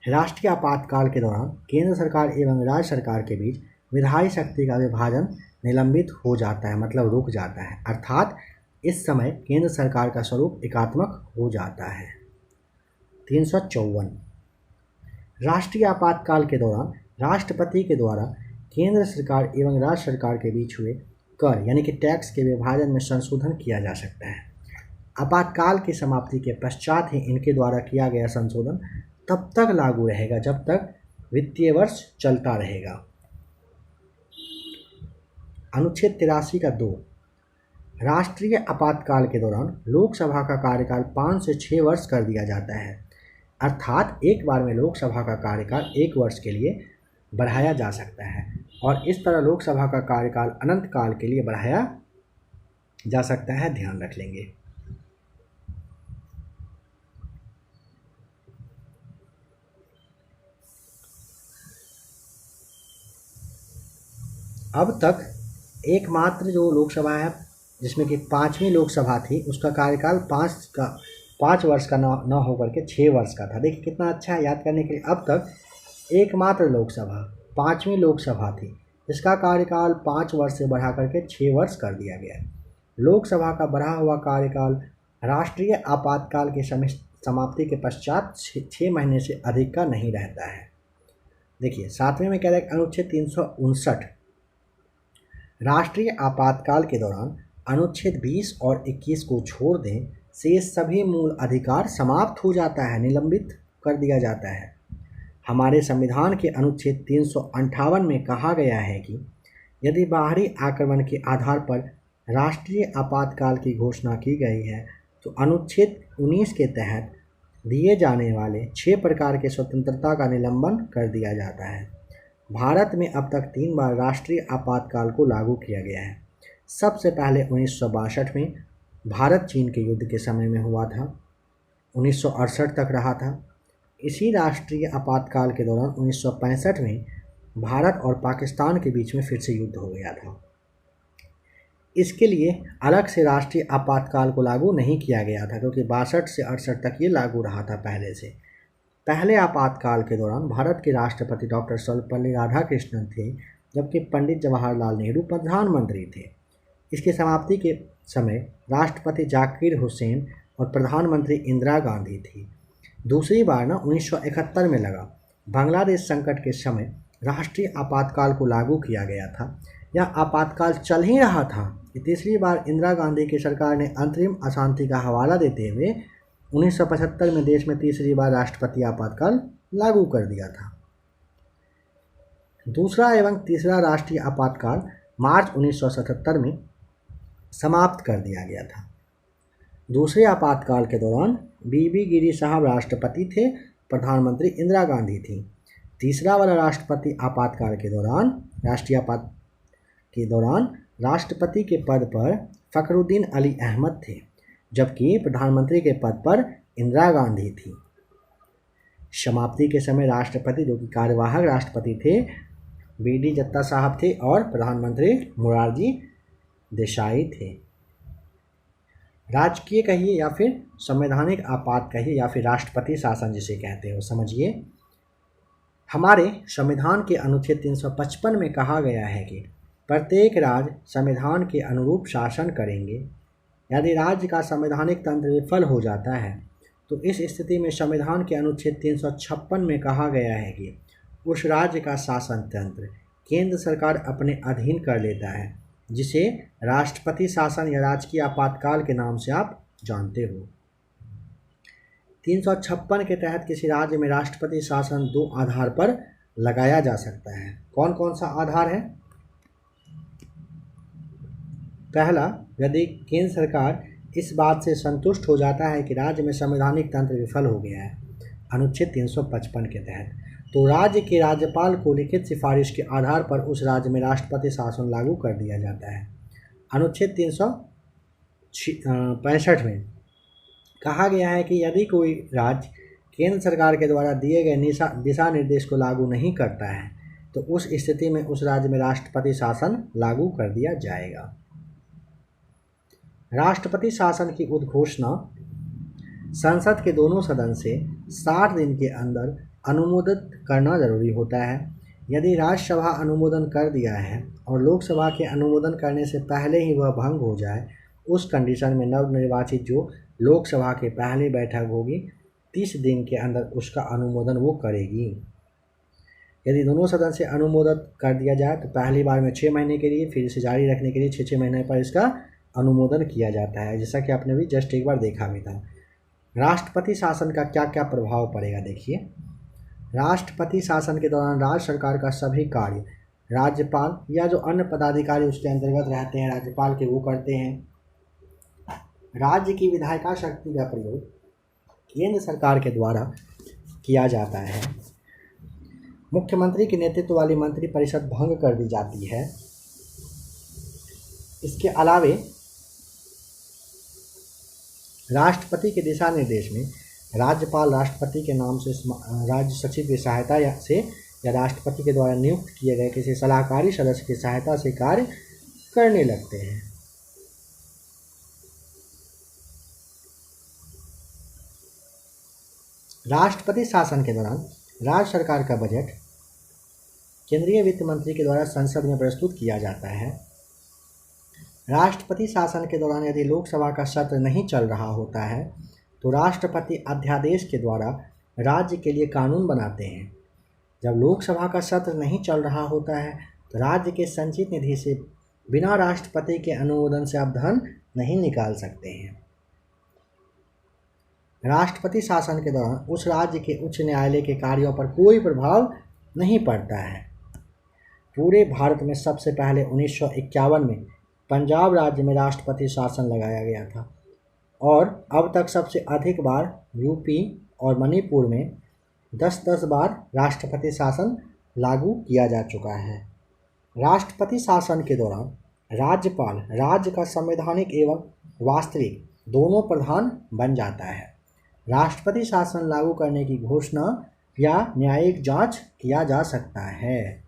राष्ट्रीय आपातकाल के दौरान केंद्र सरकार एवं राज्य सरकार के बीच विधायी शक्ति का विभाजन निलंबित हो जाता है, मतलब रुक जाता है, अर्थात इस समय केंद्र सरकार का स्वरूप एकात्मक हो जाता है। 354 राष्ट्रीय आपातकाल के दौरान राष्ट्रपति के द्वारा केंद्र सरकार एवं राज्य सरकार के बीच हुए कर यानी कि टैक्स के विभाजन में संशोधन किया जा सकता है। आपातकाल की समाप्ति के पश्चात ही इनके द्वारा किया गया संशोधन तब तक लागू रहेगा जब तक वित्तीय वर्ष चलता रहेगा। अनुच्छेद 83 का 2 राष्ट्रीय आपातकाल के दौरान लोकसभा का कार्यकाल 5 से 6 वर्ष कर दिया जाता है, अर्थात एक बार में लोकसभा का कार्यकाल 1 वर्ष के लिए बढ़ाया जा सकता है और इस तरह लोकसभा का कार्यकाल अनंत काल के लिए बढ़ाया जा सकता है, ध्यान रख लेंगे। अब तक एकमात्र जो लोकसभा है जिसमें कि 5वीं लोकसभा थी उसका कार्यकाल 5 वर्ष का न होकर के 6 वर्ष का था। देखिए कितना अच्छा है याद करने के लिए। अब तक एकमात्र लोकसभा 5वीं लोकसभा थी जिसका कार्यकाल 5 वर्ष से बढ़ा करके 6 वर्ष कर दिया गया। लोकसभा का बढ़ा हुआ कार्यकाल राष्ट्रीय आपातकाल के समाप्ति के पश्चात 6 महीने से अधिक का नहीं रहता है। देखिए 7वें में कह रहा है अनुच्छेद 359 राष्ट्रीय आपातकाल के दौरान अनुच्छेद 20 और 21 को छोड़ दें से सभी मूल अधिकार समाप्त हो जाता है, निलंबित कर दिया जाता है। हमारे संविधान के अनुच्छेद 358 में कहा गया है कि यदि बाहरी आक्रमण के आधार पर राष्ट्रीय आपातकाल की घोषणा की गई है तो अनुच्छेद 19 के तहत दिए जाने वाले 6 प्रकार के स्वतंत्रता का निलंबन कर दिया जाता है। भारत में अब तक 3 बार राष्ट्रीय आपातकाल को लागू किया गया है। सबसे पहले 1962 में भारत चीन के युद्ध के समय में हुआ था, 1968 तक रहा था। इसी राष्ट्रीय आपातकाल के दौरान 1965 में भारत और पाकिस्तान के बीच में फिर से युद्ध हो गया था। इसके लिए अलग से राष्ट्रीय आपातकाल को लागू नहीं किया गया था, क्योंकि 62 से 68 तक ये लागू रहा था पहले से। पहले आपातकाल के दौरान भारत के राष्ट्रपति डॉक्टर सर्वपल्ली राधाकृष्णन थे, जबकि पंडित जवाहरलाल नेहरू प्रधानमंत्री थे। इसकी समाप्ति के समय राष्ट्रपति जाकिर हुसैन और प्रधानमंत्री इंदिरा गांधी थी। दूसरी बार 1971 में लगा। बांग्लादेश संकट के समय राष्ट्रीय आपातकाल को लागू किया गया था। यह आपातकाल चल ही रहा था कि तीसरी बार इंदिरा गांधी की सरकार ने अंतरिम अशांति का हवाला देते हुए 1975 में देश में तीसरी बार राष्ट्रपति आपातकाल लागू कर दिया था। दूसरा एवं तीसरा राष्ट्रीय आपातकाल मार्च 1977 में समाप्त कर दिया गया था। दूसरे आपातकाल के दौरान बीबी गिरी साहब राष्ट्रपति थे, प्रधानमंत्री इंदिरा गांधी थी। तीसरा वाला राष्ट्रपति आपातकाल के दौरान राष्ट्रपति के पद पर फखरुद्दीन अली अहमद थे, जबकि प्रधानमंत्री के पद पर इंदिरा गांधी थी। समाप्ति के समय राष्ट्रपति, जो कि कार्यवाहक राष्ट्रपति थे, बीडी जत्ता साहब थे और प्रधानमंत्री मोरारजी देसाई थे। राजकीय कहिए या फिर संवैधानिक आपात कहिए या फिर राष्ट्रपति शासन जिसे कहते हो, समझिए। हमारे संविधान के अनुच्छेद 355 में कहा गया है कि प्रत्येक राज्य संविधान के अनुरूप शासन करेंगे। यदि राज्य का संवैधानिक तंत्र विफल हो जाता है तो इस स्थिति में संविधान के अनुच्छेद 356 में कहा गया है कि उस राज्य का शासन तंत्र केंद्र सरकार अपने अधीन कर लेता है, जिसे राष्ट्रपति शासन या राजकीय आपातकाल के नाम से आप जानते हो। 356 के तहत किसी राज्य में राष्ट्रपति शासन 2 आधार पर लगाया जा सकता है। कौन कौन सा आधार है? पहला, यदि केंद्र सरकार इस बात से संतुष्ट हो जाता है कि राज्य में संवैधानिक तंत्र विफल हो गया है, अनुच्छेद 355 के तहत, तो राज्य के राज्यपाल को लिखित सिफारिश के आधार पर उस राज्य में राष्ट्रपति शासन लागू कर दिया जाता है। अनुच्छेद 365 में कहा गया है कि यदि कोई राज्य केंद्र सरकार के द्वारा दिए गए दिशा निर्देश को लागू नहीं करता है तो उस स्थिति में उस राज्य में राष्ट्रपति शासन लागू कर दिया जाएगा। राष्ट्रपति शासन की उद्घोषणा संसद के दोनों सदन से 60 दिन के अंदर अनुमोदित करना जरूरी होता है। यदि राज्यसभा अनुमोदन कर दिया है और लोकसभा के अनुमोदन करने से पहले ही वह भंग हो जाए, उस कंडीशन में नवनिर्वाचित जो लोकसभा की पहली बैठक होगी 30 दिन के अंदर उसका अनुमोदन वो करेगी। यदि दोनों सदन से अनुमोदित कर दिया जाए तो पहली बार में 6 महीने के लिए, फिर इसे जारी रखने के लिए 6 महीने पर इसका अनुमोदन किया जाता है, जैसा कि आपने भी जस्ट एक बार देखा भी था। राष्ट्रपति शासन का क्या क्या प्रभाव पड़ेगा, देखिए। राष्ट्रपति शासन के दौरान राज्य सरकार का सभी कार्य राज्यपाल या जो अन्य पदाधिकारी उसके अंतर्गत रहते हैं राज्यपाल के, वो करते हैं। राज्य की विधायिका शक्ति का प्रयोग केंद्र सरकार के द्वारा किया जाता है। मुख्यमंत्री के नेतृत्व वाली मंत्रिपरिषद भंग कर दी जाती है। इसके अलावे राष्ट्रपति के दिशा निर्देश में राज्यपाल राष्ट्रपति के नाम से राज्य सचिव की सहायता से या राष्ट्रपति के द्वारा नियुक्त किए गए किसी सलाहकारी सदस्य की सहायता से कार्य करने लगते हैं। राष्ट्रपति शासन के दौरान राज्य सरकार का बजट केंद्रीय वित्त मंत्री के द्वारा संसद में प्रस्तुत किया जाता है। राष्ट्रपति शासन के दौरान यदि लोकसभा का सत्र नहीं चल रहा होता है तो राष्ट्रपति अध्यादेश के द्वारा राज्य के लिए कानून बनाते हैं। जब लोकसभा का सत्र नहीं चल रहा होता है तो राज्य के संचित निधि से बिना राष्ट्रपति के अनुमोदन से आप धन नहीं निकाल सकते हैं। राष्ट्रपति शासन के दौरान उस राज्य के उच्च न्यायालय के कार्यों पर कोई प्रभाव नहीं पड़ता है। पूरे भारत में सबसे पहले 1951 में पंजाब राज्य में राष्ट्रपति शासन लगाया गया था और अब तक सबसे अधिक बार यूपी और मणिपुर में 10-10 बार राष्ट्रपति शासन लागू किया जा चुका है। राष्ट्रपति शासन के दौरान राज्यपाल राज्य का संवैधानिक एवं वास्तविक दोनों प्रधान बन जाता है। राष्ट्रपति शासन लागू करने की घोषणा या न्यायिक जांच किया जा सकता है।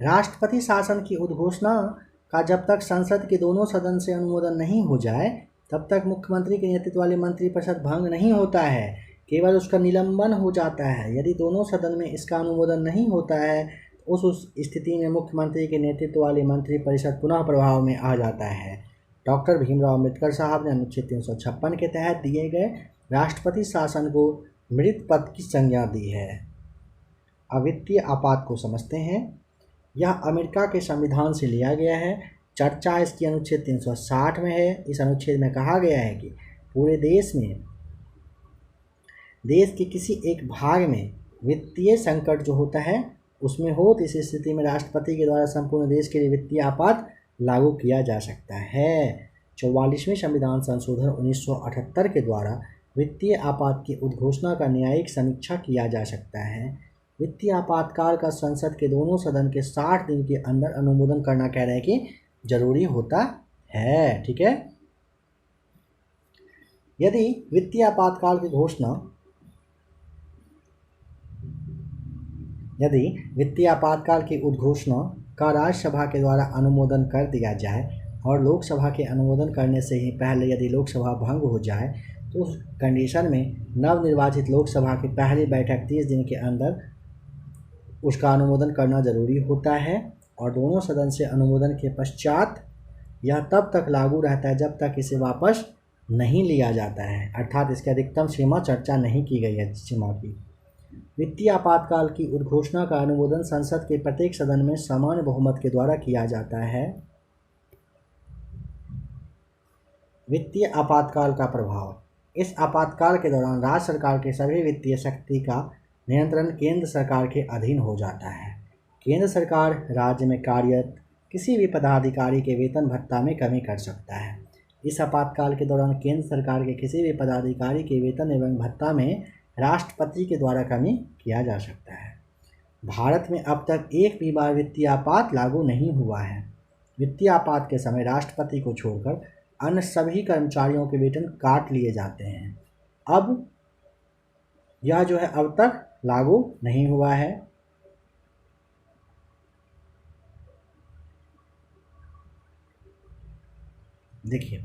राष्ट्रपति शासन की उद्घोषणा का जब तक संसद के दोनों सदन से अनुमोदन नहीं हो जाए तब तक मुख्यमंत्री के नेतृत्व वाली मंत्रिपरिषद भंग नहीं होता है, केवल उसका निलंबन हो जाता है। यदि दोनों सदन में इसका अनुमोदन नहीं होता है तो उस स्थिति में मुख्यमंत्री के नेतृत्व वाली मंत्रिपरिषद पुनः प्रभाव में आ जाता है। डॉक्टर भीमराव अम्बेडकर साहब ने अनुच्छेद 356 के तहत दिए गए राष्ट्रपति शासन को मृत पद की संज्ञा दी है। अब वित्तीय आपात को समझते हैं। यह अमेरिका के संविधान से लिया गया है। चर्चा इसकी अनुच्छेद 360 में है। इस अनुच्छेद में कहा गया है कि पूरे देश के किसी एक भाग में वित्तीय संकट जो होता है उसमें हो तो इस स्थिति में राष्ट्रपति के द्वारा संपूर्ण देश के लिए वित्तीय आपात लागू किया जा सकता है। 44वें संविधान संशोधन 1978 के द्वारा वित्तीय आपात की उद्घोषणा का न्यायिक समीक्षा किया जा सकता है। वित्तीय आपातकाल का संसद के दोनों सदन के 60 दिन के अंदर अनुमोदन करना कह रहे हैं कि जरूरी होता है। ठीक है। यदि वित्तीय आपातकाल की उद्घोषणा का राज्यसभा के द्वारा अनुमोदन कर दिया जाए और लोकसभा के अनुमोदन करने से ही पहले यदि लोकसभा भंग हो जाए तो उस कंडीशन में नवनिर्वाचित लोकसभा की पहली बैठक 30 दिन के अंदर उसका अनुमोदन करना जरूरी होता है और दोनों सदन से अनुमोदन के पश्चात यह तब तक लागू रहता है जब तक इसे वापस नहीं लिया जाता है, अर्थात इसकी अधिकतम सीमा चर्चा नहीं की गई है सीमा की। वित्तीय आपातकाल की उद्घोषणा का अनुमोदन संसद के प्रत्येक सदन में सामान्य बहुमत के द्वारा किया जाता है। वित्तीय आपातकाल का प्रभाव। इस आपातकाल के दौरान राज्य सरकार के सभी वित्तीय शक्ति का नियंत्रण केंद्र सरकार के अधीन हो जाता है। केंद्र सरकार राज्य में कार्यरत किसी भी पदाधिकारी के वेतन भत्ता में कमी कर सकता है। इस आपातकाल के दौरान केंद्र सरकार के किसी भी पदाधिकारी के वेतन एवं भत्ता में राष्ट्रपति के द्वारा कमी किया जा सकता है। भारत में अब तक एक भी बार वित्तीय आपात लागू नहीं हुआ है। वित्तीय आपात के समय राष्ट्रपति को छोड़कर अन्य सभी कर्मचारियों के वेतन काट लिए जाते हैं। अब यह जो है अब तक लागू नहीं हुआ है। देखिए,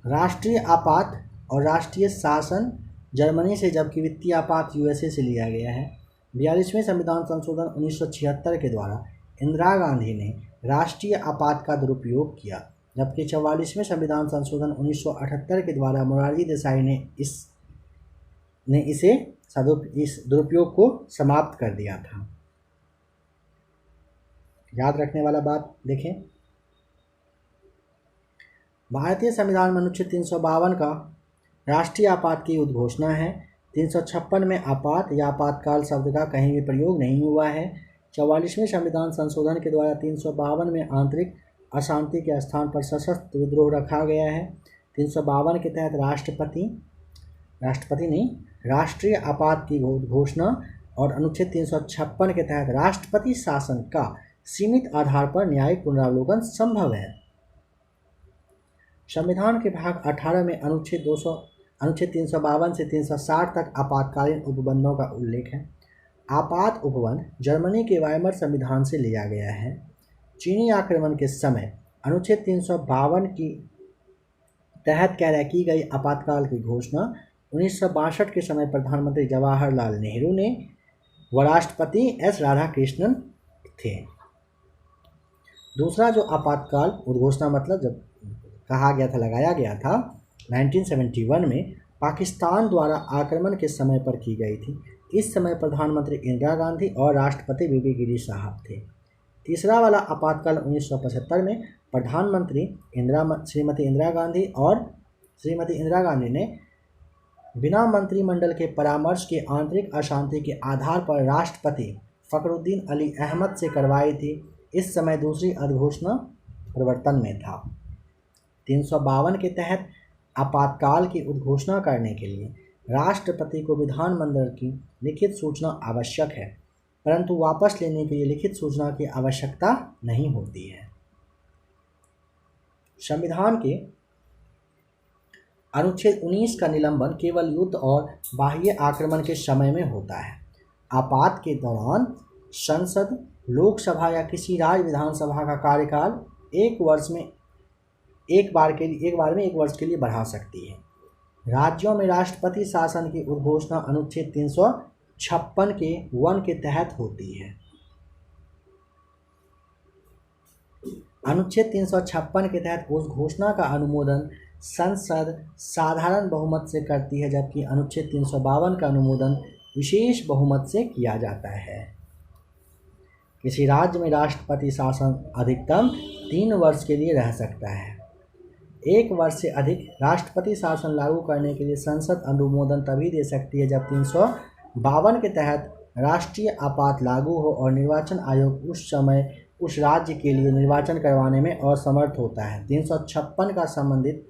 राष्ट्रीय आपात और राष्ट्रीय शासन जर्मनी से जबकि वित्तीय आपात यूएसए से लिया गया है। 42वें संविधान संशोधन 1976 के द्वारा इंदिरा गांधी ने राष्ट्रीय आपात का दुरुपयोग किया, जबकि 44वें संविधान संशोधन 1978 के द्वारा मोरारजी देसाई ने इस दुरुपयोग को समाप्त कर दिया था। याद रखने वाला बात देखें, भारतीय संविधान में अनुच्छेद 352 का राष्ट्रीय आपात की उद्घोषणा है। 356 में आपात या आपातकाल शब्द का कहीं भी प्रयोग नहीं हुआ है। 44वें संविधान संशोधन के द्वारा 352 में आंतरिक अशांति के स्थान पर सशस्त्र विद्रोह रखा गया है। 352 के तहत राष्ट्रीय आपात की घोषणा और अनुच्छेद 356 के तहत राष्ट्रपति शासन का सीमित आधार पर न्यायिक पुनरावलोकन संभव है। संविधान के भाग 18 में अनुच्छेद 352 से 360 तक आपातकालीन उपबंधों का उल्लेख है। आपात उपबंध जर्मनी के वाइमर संविधान से लिया गया है। चीनी आक्रमण के समय अनुच्छेद 352 की तहत की गई आपातकाल की घोषणा 1962 के समय प्रधानमंत्री जवाहरलाल नेहरू ने व राष्ट्रपति एस राधाकृष्णन थे। दूसरा जो आपातकाल उद्घोषणा मतलब जब कहा गया था, लगाया गया था 1971 में पाकिस्तान द्वारा आक्रमण के समय पर की गई थी। इस समय प्रधानमंत्री इंदिरा गांधी और राष्ट्रपति बीबी गिरी साहब थे। तीसरा वाला आपातकाल 1975 में प्रधानमंत्री श्रीमती इंदिरा गांधी ने बिना मंत्रिमंडल के परामर्श के आंतरिक अशांति के आधार पर राष्ट्रपति फखरुद्दीन अली अहमद से करवाई थी। इस समय दूसरी अधिघोषणा प्रवर्तन में था। 352 के तहत आपातकाल की उद्घोषणा करने के लिए राष्ट्रपति को विधानमंडल की लिखित सूचना आवश्यक है, परंतु वापस लेने के लिए लिखित सूचना की आवश्यकता नहीं होती है। संविधान के अनुच्छेद 19 का निलंबन केवल युद्ध और बाह्य आक्रमण के समय में होता है। आपात के दौरान संसद, लोकसभा या किसी राज्य विधानसभा का कार्यकाल एक बार में एक वर्ष के लिए बढ़ा सकती है। राज्यों में राष्ट्रपति शासन की उद्घोषणा अनुच्छेद 356 के 1 के तहत होती है। अनुच्छेद 356 के तहत उस घोषणा का अनुमोदन संसद साधारण बहुमत से करती है, जबकि अनुच्छेद 352 का अनुमोदन विशेष बहुमत से किया जाता है। किसी राज्य में राष्ट्रपति शासन अधिकतम 3 वर्ष के लिए रह सकता है। 1 वर्ष से अधिक राष्ट्रपति शासन लागू करने के लिए संसद अनुमोदन तभी दे सकती है जब 352 के तहत राष्ट्रीय आपात लागू हो और निर्वाचन आयोग उस समय उस राज्य के लिए निर्वाचन करवाने में असमर्थ होता है। 356 का संबंधित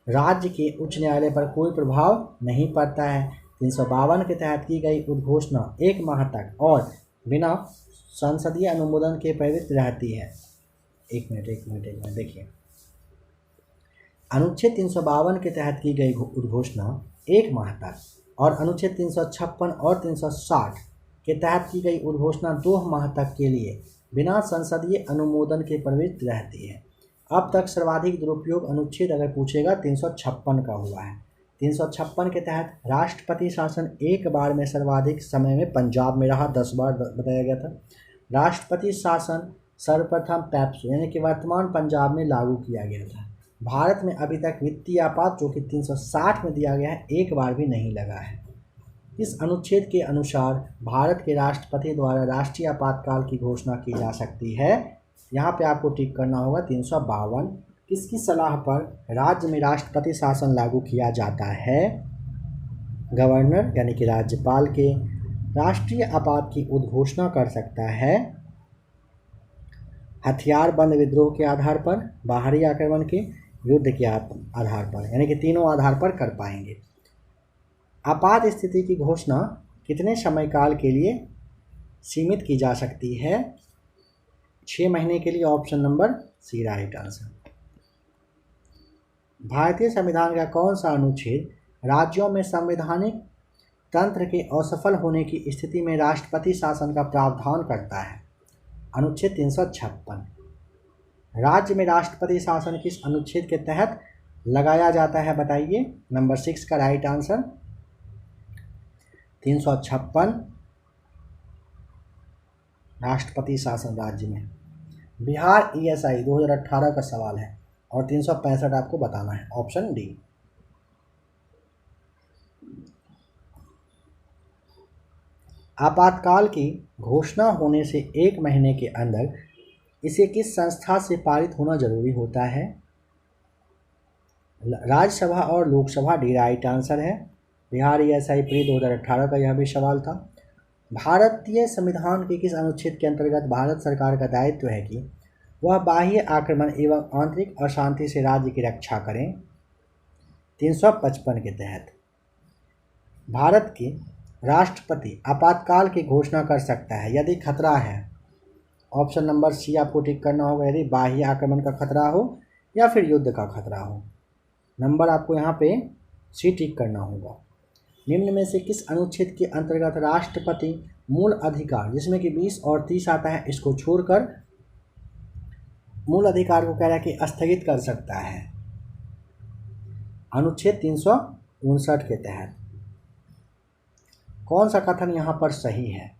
राज्य के उच्च न्यायालय पर कोई प्रभाव नहीं पड़ता है। 352 के तहत की गई उद्घोषणा 1 माह तक और बिना संसदीय अनुमोदन के प्रवृत्त रहती है। एक मिनट देखिए। अनुच्छेद 352 के तहत की गई उद्घोषणा 1 माह तक और अनुच्छेद 356 और 360 के तहत की गई उद्घोषणा 2 माह तक के लिए बिना संसदीय अनुमोदन के प्रवृत्त रहती है। अब तक सर्वाधिक दुरुपयोग अनुच्छेद अगर पूछेगा 356 का हुआ है। 356 के तहत राष्ट्रपति शासन एक बार में सर्वाधिक समय में पंजाब में रहा, 10 बार बताया गया था। राष्ट्रपति शासन सर्वप्रथम पैप्सू यानी कि वर्तमान पंजाब में लागू किया गया था। भारत में अभी तक वित्तीय आपात जो कि 360 में दिया गया है, एक बार भी नहीं लगा है। इस अनुच्छेद के अनुसार भारत के राष्ट्रपति द्वारा राष्ट्रीय आपातकाल की घोषणा की जा सकती है। यहाँ पे आपको टिक करना होगा 352 किसकी सलाह पर राज्य में राष्ट्रपति शासन लागू किया जाता है। गवर्नर यानी कि राज्यपाल के राष्ट्रीय आपात की उद्घोषणा कर सकता है हथियार बंद विद्रोह के आधार पर, बाहरी आक्रमण के, युद्ध के आधार पर, यानी कि तीनों आधार पर कर पाएंगे। आपात स्थिति की घोषणा कितने समय काल के लिए सीमित की जा सकती है? 6 महीने के लिए। Option number C right answer. भारतीय संविधान का कौन सा अनुच्छेद राज्यों में संवैधानिक तंत्र के असफल होने की स्थिति में राष्ट्रपति शासन का प्रावधान करता है? अनुच्छेद 356। राज्य में राष्ट्रपति शासन किस अनुच्छेद के तहत लगाया जाता है बताइए? नंबर 6 का राइट आंसर 356 राष्ट्रपति शासन राज्य में। बिहार ईएसआई 2018 का सवाल है और 365 आपको बताना है। Option D. आपातकाल की घोषणा होने से 1 महीने के अंदर इसे किस संस्था से पारित होना जरूरी होता है? राज्यसभा और लोकसभा। डी राइट आंसर है। बिहार ईएसआई प्री 2018 का यह भी सवाल था। भारतीय संविधान के किस अनुच्छेद के अंतर्गत भारत सरकार का दायित्व है कि वह बाह्य आक्रमण एवं आंतरिक अशांति से राज्य की रक्षा करें? 355 के तहत। भारत के राष्ट्रपति आपातकाल की घोषणा कर सकता है यदि खतरा है। ऑप्शन नंबर सी आपको टिक करना होगा, यदि बाह्य आक्रमण का खतरा हो या फिर युद्ध का खतरा हो। नंबर आपको यहाँ पे सी टिक करना होगा। निम्न में से किस अनुच्छेद के अंतर्गत राष्ट्रपति मूल अधिकार, जिसमें कि 20 और 30 आता है, इसको छोड़कर मूल अधिकार को कह रहा है कि स्थगित कर सकता है? अनुच्छेद 359 के तहत। कौन सा कथन यहाँ पर सही है?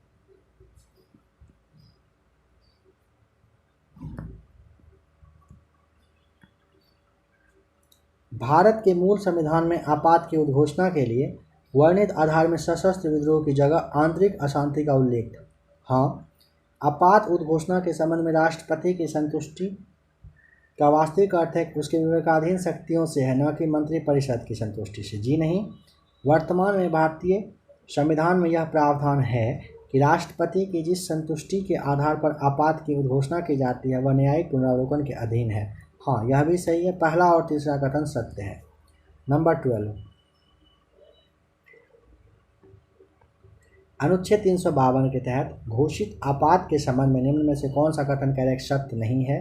भारत के मूल संविधान में आपात की उद्घोषणा के लिए वर्णित आधार में सशस्त्र विद्रोह की जगह आंतरिक अशांति का उल्लेख था। हाँ, आपात उद्घोषणा के संबंध में राष्ट्रपति की संतुष्टि का वास्तविक अर्थ है कि उसके विवेकाधीन शक्तियों से है, न कि मंत्रिपरिषद की संतुष्टि से। जी नहीं। वर्तमान में भारतीय संविधान में यह प्रावधान है कि राष्ट्रपति की जिस संतुष्टि के आधार पर आपात की उद्घोषणा की जाती है वह न्यायिक पुनरावलोकन के अधीन है। हाँ, यह भी सही है। पहला और तीसरा कथन सत्य है। नंबर 12, अनुच्छेद 352 के तहत घोषित आपात के संबंध में निम्न में से कौन सा कथन करेक्ट सत्य नहीं है?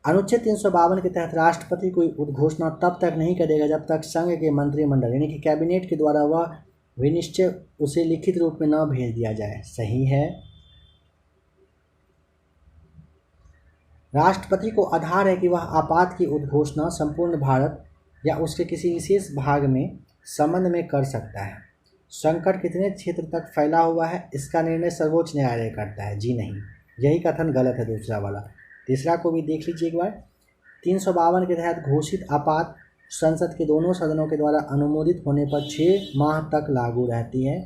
अनुच्छेद 352 के तहत राष्ट्रपति कोई उद्घोषणा तब तक नहीं करेगा जब तक संघ के मंत्रिमंडल यानी कि कैबिनेट के द्वारा वह विनिश्चय उसे लिखित रूप में न भेज दिया जाए। सही है। राष्ट्रपति को आधार है कि वह आपात की उद्घोषणा संपूर्ण भारत या उसके किसी विशेष भाग में संबंध में कर सकता है। संकट कितने क्षेत्र तक फैला हुआ है इसका निर्णय सर्वोच्च न्यायालय करता है। जी नहीं, यही कथन गलत है, दूसरा वाला। तीसरा को भी देख लीजिए एक बार। 352 के तहत घोषित आपात संसद के दोनों सदनों के द्वारा अनुमोदित होने पर 6 माह तक लागू रहती है,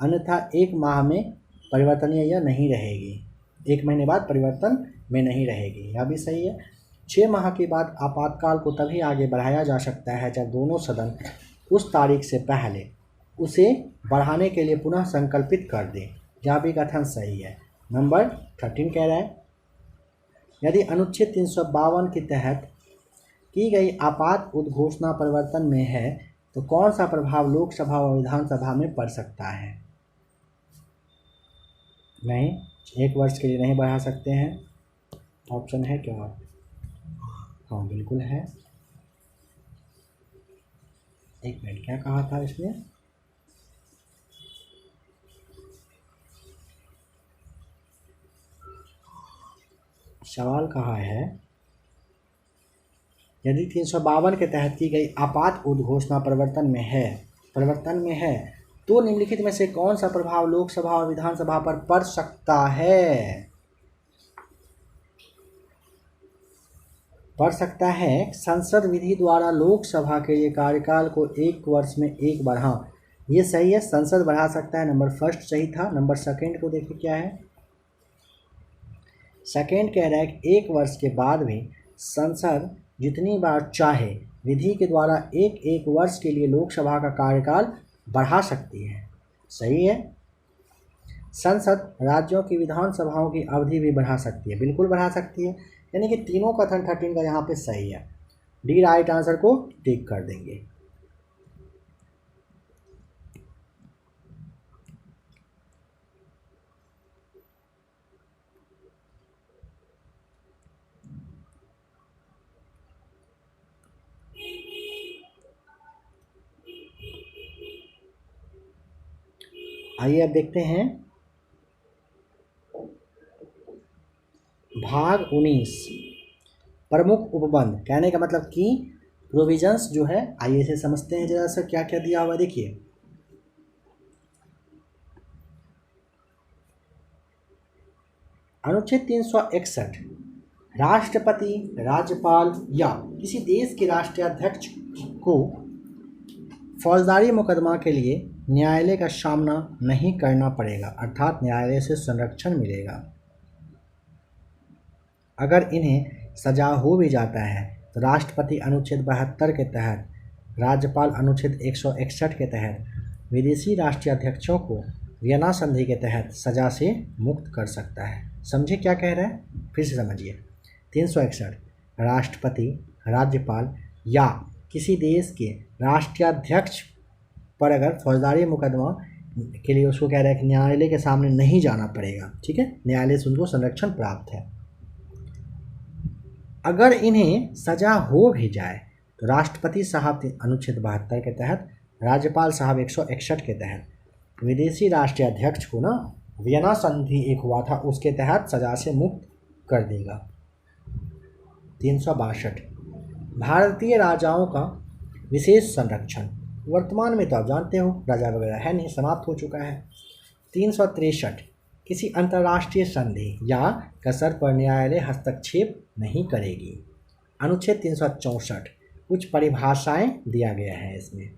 अन्यथा 1 माह में परिवर्तनीय या नहीं रहेगी। 1 महीने बाद परिवर्तन में नहीं रहेगी। यह भी सही है। 6 माह के बाद आपातकाल को तभी आगे बढ़ाया जा सकता है जब दोनों सदन उस तारीख से पहले उसे बढ़ाने के लिए पुनः संकल्पित कर दें। यह भी कथन सही है। नंबर 13 कह रहा है, यदि अनुच्छेद 352 के तहत की गई आपात उद्घोषणा परिवर्तन में है तो कौन सा प्रभाव लोकसभा और विधानसभा में पड़ सकता है? नहीं, 1 वर्ष के लिए नहीं बढ़ा सकते हैं। ऑप्शन है क्या? हाँ बिल्कुल है। एक मिनट, क्या कहा था इसमें? सवाल कहा है, यदि 352 के तहत की गई आपात उद्घोषणा परिवर्तन में है तो निम्नलिखित में से कौन सा प्रभाव लोकसभा और विधानसभा पर पड़ सकता है? पड़ सकता है संसद विधि द्वारा लोकसभा के लिए कार्यकाल को 1 वर्ष में 1 बार। हाँ, ये सही है, संसद बढ़ा सकता है। नंबर फर्स्ट सही था। नंबर सेकंड को देखिए क्या है। सेकंड कह रहा है कि 1 वर्ष के बाद भी संसद जितनी बार चाहे विधि के द्वारा 1 वर्ष के लिए लोकसभा का कार्यकाल बढ़ा सकती है। सही है। संसद राज्यों की विधानसभाओं की अवधि भी बढ़ा सकती है। बिल्कुल बढ़ा सकती है। यानी कि तीनों कथन 13 का यहाँ पे सही है। डी राइट आंसर को टिक कर देंगे। आइए अब देखते हैं भाग 19 प्रमुख उपबंध। कहने का मतलब कि प्रोविजंस जो है, आइए इसे समझते हैं जरा सा क्या क्या दिया हुआ। देखिए, अनुच्छेद 361 राष्ट्रपति, राज्यपाल या किसी देश के राष्ट्रीय अध्यक्ष को फौजदारी मुकदमा के लिए न्यायालय का सामना नहीं करना पड़ेगा, अर्थात न्यायालय से संरक्षण मिलेगा। अगर इन्हें सजा हो भी जाता है तो राष्ट्रपति अनुच्छेद 72 के तहत, राज्यपाल अनुच्छेद 161 के तहत, विदेशी राष्ट्रीय अध्यक्षों को वियना संधि के तहत सजा से मुक्त कर सकता है। समझे क्या कह रहा है? फिर से समझिए। 361 राष्ट्रपति, राज्यपाल या किसी देश के राष्ट्रीय अध्यक्ष पर अगर फौजदारी मुकदमा के लिए उसको कह रहा है कि न्यायालय के सामने नहीं जाना पड़ेगा। ठीक है, न्यायालय से उनको संरक्षण प्राप्त है। अगर इन्हें सजा हो भी जाए तो राष्ट्रपति साहब अनुच्छेद 72 के तहत, राज्यपाल साहब 161 के तहत, विदेशी राष्ट्रीय अध्यक्ष को ना वियना संधि एक हुआ था उसके तहत सजा से मुक्त कर देगा। 362 भारतीय राजाओं का विशेष संरक्षण। वर्तमान में तो आप जानते हो राजा वगैरह है नहीं, समाप्त हो चुका है। 363 किसी अंतर्राष्ट्रीय संधि या कसर पर न्यायालय हस्तक्षेप नहीं करेगी। अनुच्छेद 364 कुछ परिभाषाएं दिया गया है इसमें।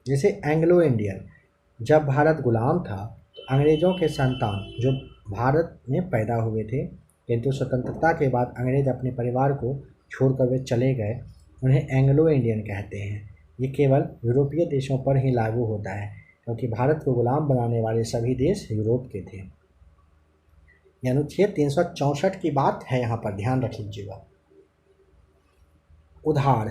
जैसे एंग्लो इंडियन, जब भारत गुलाम था तो अंग्रेज़ों के संतान जो भारत में पैदा हुए थे, किंतु स्वतंत्रता के बाद अंग्रेज अपने परिवार को छोड़कर वे चले गए, उन्हें एंग्लो इंडियन कहते हैं। ये केवल यूरोपीय देशों पर ही लागू होता है, क्योंकि भारत को गुलाम बनाने वाले सभी देश यूरोप के थे। ये अनुच्छेद 364 की बात है, यहाँ पर ध्यान रख लीजिएगा। उधार,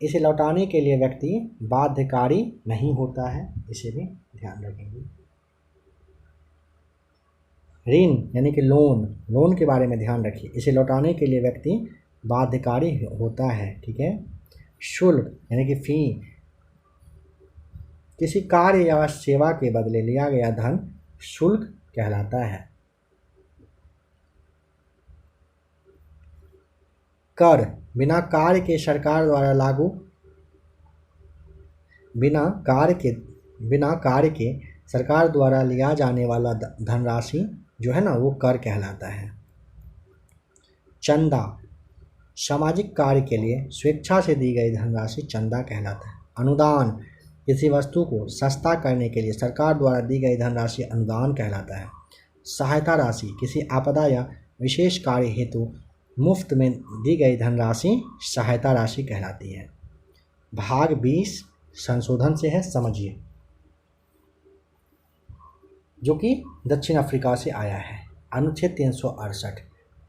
इसे लौटाने के लिए व्यक्ति बाध्यकारी नहीं होता है, इसे भी ध्यान रखेंगे। ऋण यानी कि लोन के बारे में ध्यान रखिए, इसे लौटाने के लिए व्यक्ति बाध्यकारी होता है, ठीक है। शुल्क यानी कि फी, किसी कार्य या सेवा के बदले लिया गया धन शुल्क कहलाता है। कर, बिना कार्य के सरकार द्वारा सरकार द्वारा लिया जाने वाला धनराशि जो है ना, वो कर कहलाता है। चंदा, सामाजिक कार्य के लिए स्वेच्छा से दी गई धनराशि चंदा कहलाता है। अनुदान, किसी वस्तु को सस्ता करने के लिए सरकार द्वारा दी गई धनराशि अनुदान कहलाता है। सहायता राशि, किसी आपदा या विशेष कार्य हेतु मुफ्त में दी गई धनराशि सहायता राशि कहलाती है। भाग 20 संशोधन से है, समझिए, जो कि दक्षिण अफ्रीका से आया है। अनुच्छेद 368,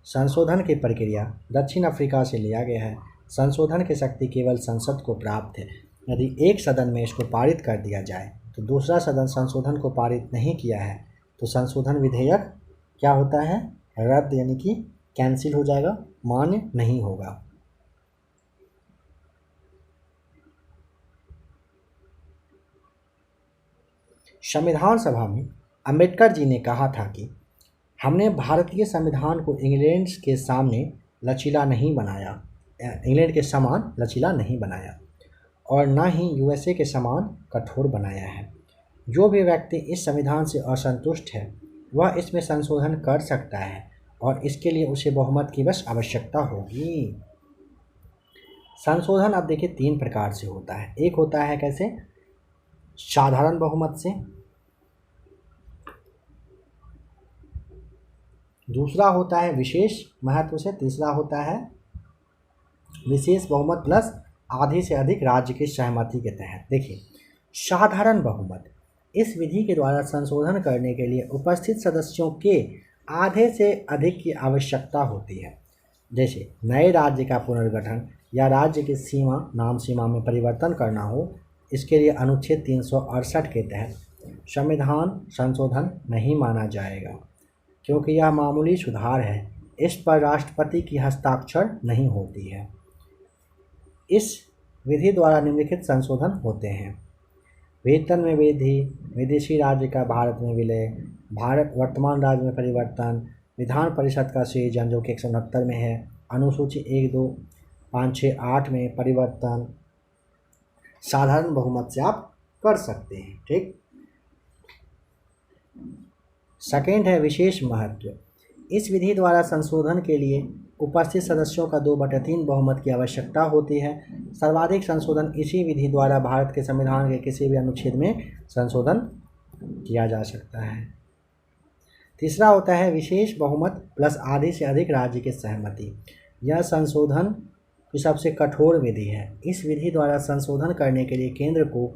संशोधन की प्रक्रिया दक्षिण अफ्रीका से लिया गया है। संशोधन की शक्ति केवल संसद को प्राप्त है। यदि एक सदन में इसको पारित कर दिया जाए तो दूसरा सदन संशोधन को पारित नहीं किया है तो संशोधन विधेयक क्या होता है, रद्द यानी कि कैंसिल हो जाएगा, मान्य नहीं होगा। संविधान सभा में अंबेडकर जी ने कहा था कि हमने भारतीय संविधान को इंग्लैंड के सामने लचीला नहीं बनाया, इंग्लैंड के समान लचीला नहीं बनाया और न ही यूएसए के समान कठोर बनाया है। जो भी व्यक्ति इस संविधान से असंतुष्ट है वह इसमें संशोधन कर सकता है और इसके लिए उसे बहुमत की बस आवश्यकता होगी। संशोधन अब देखिए 3 प्रकार से होता है। एक होता है कैसे, साधारण बहुमत से, दूसरा होता है विशेष महत्व से, तीसरा होता है विशेष बहुमत प्लस आधे से अधिक राज्य की सहमति के तहत। देखिए, साधारण बहुमत, इस विधि के द्वारा संशोधन करने के लिए उपस्थित सदस्यों के आधे से अधिक की आवश्यकता होती है। जैसे नए राज्य का पुनर्गठन या राज्य की नाम सीमा में परिवर्तन करना हो, इसके लिए अनुच्छेद 368 के तहत संविधान संशोधन नहीं माना जाएगा, क्योंकि यह मामूली सुधार है। इस पर राष्ट्रपति की हस्ताक्षर नहीं होती है। इस विधि द्वारा निम्नलिखित संशोधन होते हैं: वेतन में वृद्धि, विदेशी राज्य का भारत में विलय, भारत वर्तमान राज्य में परिवर्तन, विधान परिषद का सृजन जो कि 169 में है, अनुसूची 1, 2, 5, 6, 8 में परिवर्तन। साधारण बहुमत से आप कर सकते हैं, ठीक। सेकेंड है विशेष महत्व। इस विधि द्वारा संशोधन के लिए उपस्थित सदस्यों का 2/3 बहुमत की आवश्यकता होती है। सर्वाधिक संशोधन इसी विधि द्वारा भारत के संविधान के किसी भी अनुच्छेद में संशोधन किया जा सकता है। तीसरा होता है विशेष बहुमत प्लस आधे से अधिक राज्य की सहमति। यह संशोधन की सबसे कठोर विधि है। इस विधि द्वारा संशोधन करने के लिए केंद्र को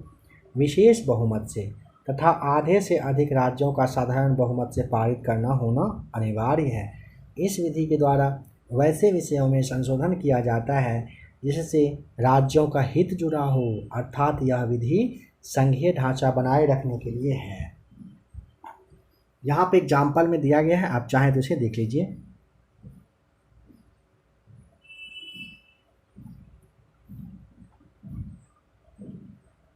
विशेष बहुमत से तथा आधे से अधिक राज्यों का साधारण बहुमत से पारित करना होना अनिवार्य है। इस विधि के द्वारा वैसे विषयों में संशोधन किया जाता है जिससे राज्यों का हित जुड़ा हो, अर्थात यह विधि संघीय ढांचा बनाए रखने के लिए है। यहाँ पे एग्जाम्पल में दिया गया है, आप चाहें तो इसे देख लीजिए।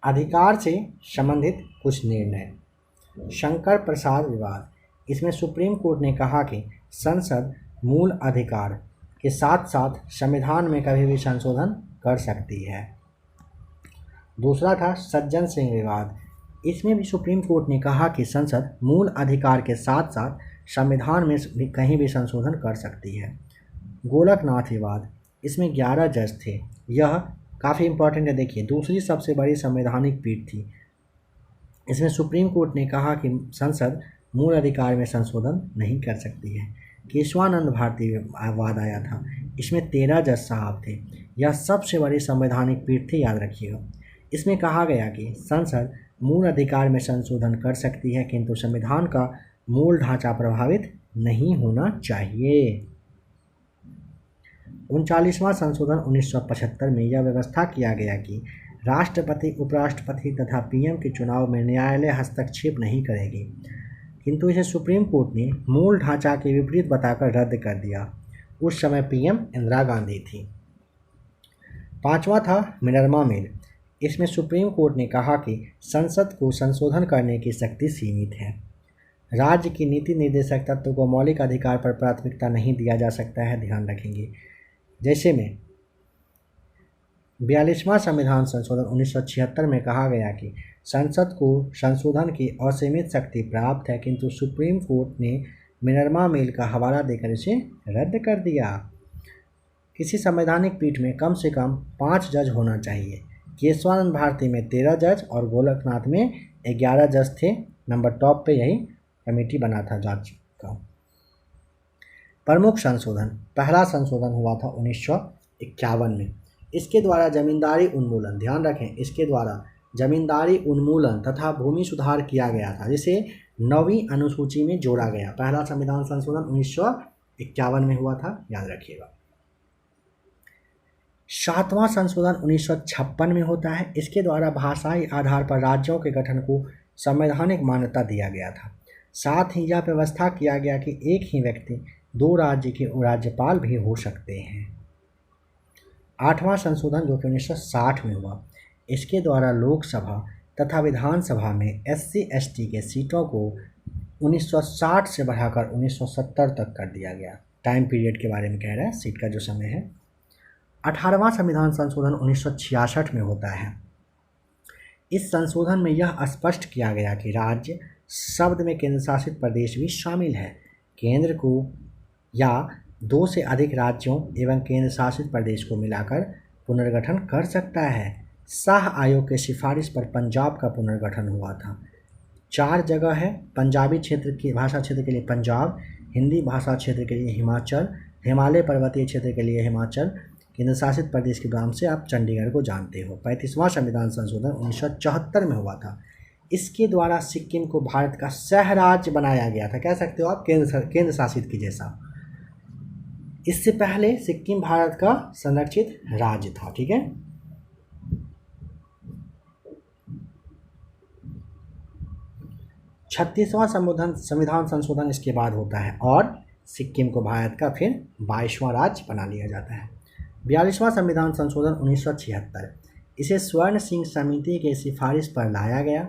अधिकार से संबंधित कुछ निर्णय। शंकर प्रसाद विवाद, इसमें सुप्रीम कोर्ट ने कहा कि संसद मूल अधिकार के साथ साथ संविधान में कभी भी संशोधन कर सकती है। दूसरा था सज्जन सिंह विवाद, इसमें भी सुप्रीम कोर्ट ने कहा कि संसद मूल अधिकार के साथ साथ संविधान में भी कहीं भी संशोधन कर सकती है। गोलकनाथ विवाद, इसमें 11 जज थे। यह काफ़ी इंपॉर्टेंट है। देखिए, दूसरी सबसे बड़ी संवैधानिक पीठ थी। इसमें सुप्रीम कोर्ट ने कहा कि संसद मूल अधिकार में संशोधन नहीं कर सकती है। केशवानंद भारती वाद आया था। इसमें 13 जज साहब थे। यह सबसे बड़ी संवैधानिक पीठ थी, याद रखिएगा। इसमें कहा गया कि संसद मूल अधिकार में संशोधन कर सकती है, किंतु संविधान का मूल ढांचा प्रभावित नहीं होना चाहिए। 39वां संशोधन 1975 में यह व्यवस्था किया गया कि राष्ट्रपति, उपराष्ट्रपति तथा पीएम के चुनाव में न्यायालय हस्तक्षेप नहीं करेगी, किंतु इसे सुप्रीम कोर्ट ने मूल ढांचा के विपरीत बताकर रद्द कर दिया। उस समय पीएम इंदिरा गांधी थी। 5वां था मिनर्वा मिल। इसमें सुप्रीम कोर्ट ने कहा कि संसद को संशोधन करने की शक्ति सीमित है। राज्य की नीति निर्देशक तत्व को मौलिक अधिकार पर प्राथमिकता नहीं दिया जा सकता है, ध्यान रखेंगे। जैसे में 42वां संविधान संशोधन 1976 में कहा गया कि संसद को संशोधन की असीमित शक्ति प्राप्त है, किंतु सुप्रीम कोर्ट ने मिनर्वा मिल का हवाला देकर इसे रद्द कर दिया। किसी संवैधानिक पीठ में कम से कम 5 जज होना चाहिए। केशवानंद भारती में 13 जज और गोलकनाथ में 11 जज थे। नंबर टॉप पे यही कमेटी बना था जांच का। प्रमुख संशोधन, पहला संशोधन हुआ था 1951 में। इसके द्वारा जमींदारी उन्मूलन, ध्यान रखें, इसके द्वारा जमींदारी उन्मूलन तथा भूमि सुधार किया गया था, जिसे 9वीं अनुसूची में जोड़ा गया। पहला संविधान संशोधन 1951 में हुआ था, याद रखिएगा। 7वां संशोधन 1956 में होता है। इसके द्वारा भाषाई आधार पर राज्यों के गठन को संवैधानिक मान्यता दिया गया था। साथ ही यह व्यवस्था किया गया कि एक ही व्यक्ति 2 राज्य के राज्यपाल भी हो सकते हैं। 8वां संशोधन जो कि 1960 में हुआ, इसके द्वारा लोकसभा तथा विधानसभा में SC/ST के सीटों को 1960 से बढ़ाकर 1970 तक कर दिया गया। टाइम पीरियड के बारे में कह रहा है, सीट का जो समय है। 18वां संविधान संशोधन 1966 में होता है। इस संशोधन में यह स्पष्ट किया गया कि राज्य शब्द में केंद्र शासित प्रदेश भी शामिल है। केंद्र को या 2 से अधिक राज्यों एवं केंद्र शासित प्रदेश को मिलाकर पुनर्गठन कर सकता है। शाह आयोग के सिफारिश पर पंजाब का पुनर्गठन हुआ था। 4 जगह है। पंजाबी क्षेत्र की भाषा क्षेत्र के लिए पंजाब, हिंदी भाषा क्षेत्र के लिए हिमाचल, हिमालय पर्वतीय क्षेत्र के लिए हिमाचल, केंद्र शासित प्रदेश के नाम से आप चंडीगढ़ को जानते हो। 35वां संविधान संशोधन 1974 में हुआ था। इसके द्वारा सिक्किम को भारत का सह राज्य बनाया गया था, कह सकते हो आप केंद्र शासित की जैसा। इससे पहले सिक्किम भारत का संरक्षित राज्य था, ठीक है। छत्तीसवां संविधान संशोधन इसके बाद होता है और सिक्किम को भारत का फिर 22वां राज्य बना लिया जाता है। 42वां संविधान संशोधन 1976, इसे स्वर्ण सिंह समिति के सिफारिश पर लाया गया।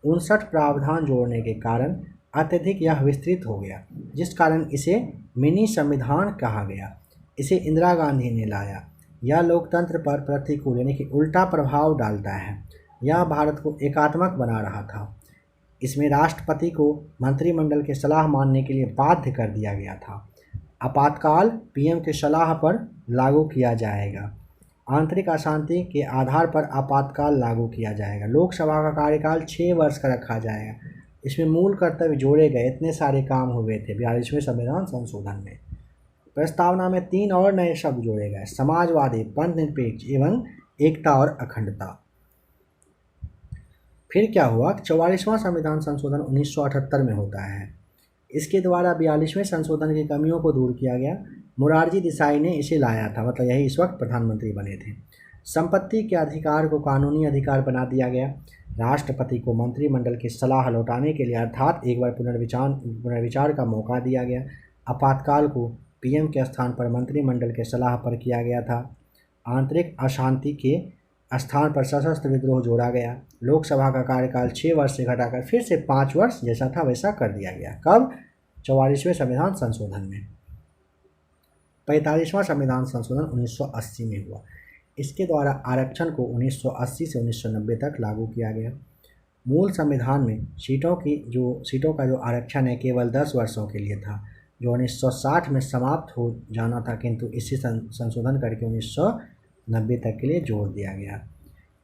59 प्रावधान जोड़ने के कारण अत्यधिक यह विस्तृत हो गया, जिस कारण इसे मिनी संविधान कहा गया। इसे इंदिरा गांधी ने लाया। यह लोकतंत्र पर प्रतिकूल यानी कि उल्टा प्रभाव डालता है। यह भारत को एकात्मक बना रहा था। इसमें राष्ट्रपति को मंत्रिमंडल की सलाह मानने के लिए बाध्य कर दिया गया था। आपातकाल पीएम की सलाह पर लागू किया जाएगा। आंतरिक अशांति के आधार पर आपातकाल लागू किया जाएगा। लोकसभा का कार्यकाल 6 वर्ष का रखा जाएगा। इसमें मूल कर्तव्य जोड़े गए, इतने सारे काम हुए थे 42वें संविधान संशोधन में। प्रस्तावना में 3 और नए शब्द जोड़े गए, समाजवादी, पंथ निरपेक्ष एवं एकता और अखंडता। फिर क्या हुआ, 44वां संविधान संशोधन 1978 में होता है। इसके द्वारा 42वें संशोधन की कमियों को दूर किया गया। मोरारजी देसाई ने इसे लाया था, मतलब यही इस वक्त प्रधानमंत्री बने थे। संपत्ति के अधिकार को कानूनी अधिकार बना दिया गया। राष्ट्रपति को मंत्रिमंडल की सलाह लौटाने के लिए अर्थात एक बार पुनर्विचार का मौका दिया गया। आपातकाल को पीएम के स्थान पर मंत्रिमंडल के सलाह पर किया गया था। आंतरिक अशांति के स्थान पर सशस्त्र विद्रोह जोड़ा गया। लोकसभा का कार्यकाल 6 वर्ष से घटाकर फिर से 5 वर्ष जैसा था वैसा कर दिया गया। कब? 44वें संविधान संशोधन में। 45वां संविधान संशोधन 1980 में हुआ। इसके द्वारा आरक्षण को 1980 से 1990 तक लागू किया गया। मूल संविधान में सीटों का जो आरक्षण है केवल 10 वर्षों के लिए था। जो 1960 में समाप्त हो जाना था, किंतु इसी संशोधन करके 1990 तक के लिए जोड़ दिया गया।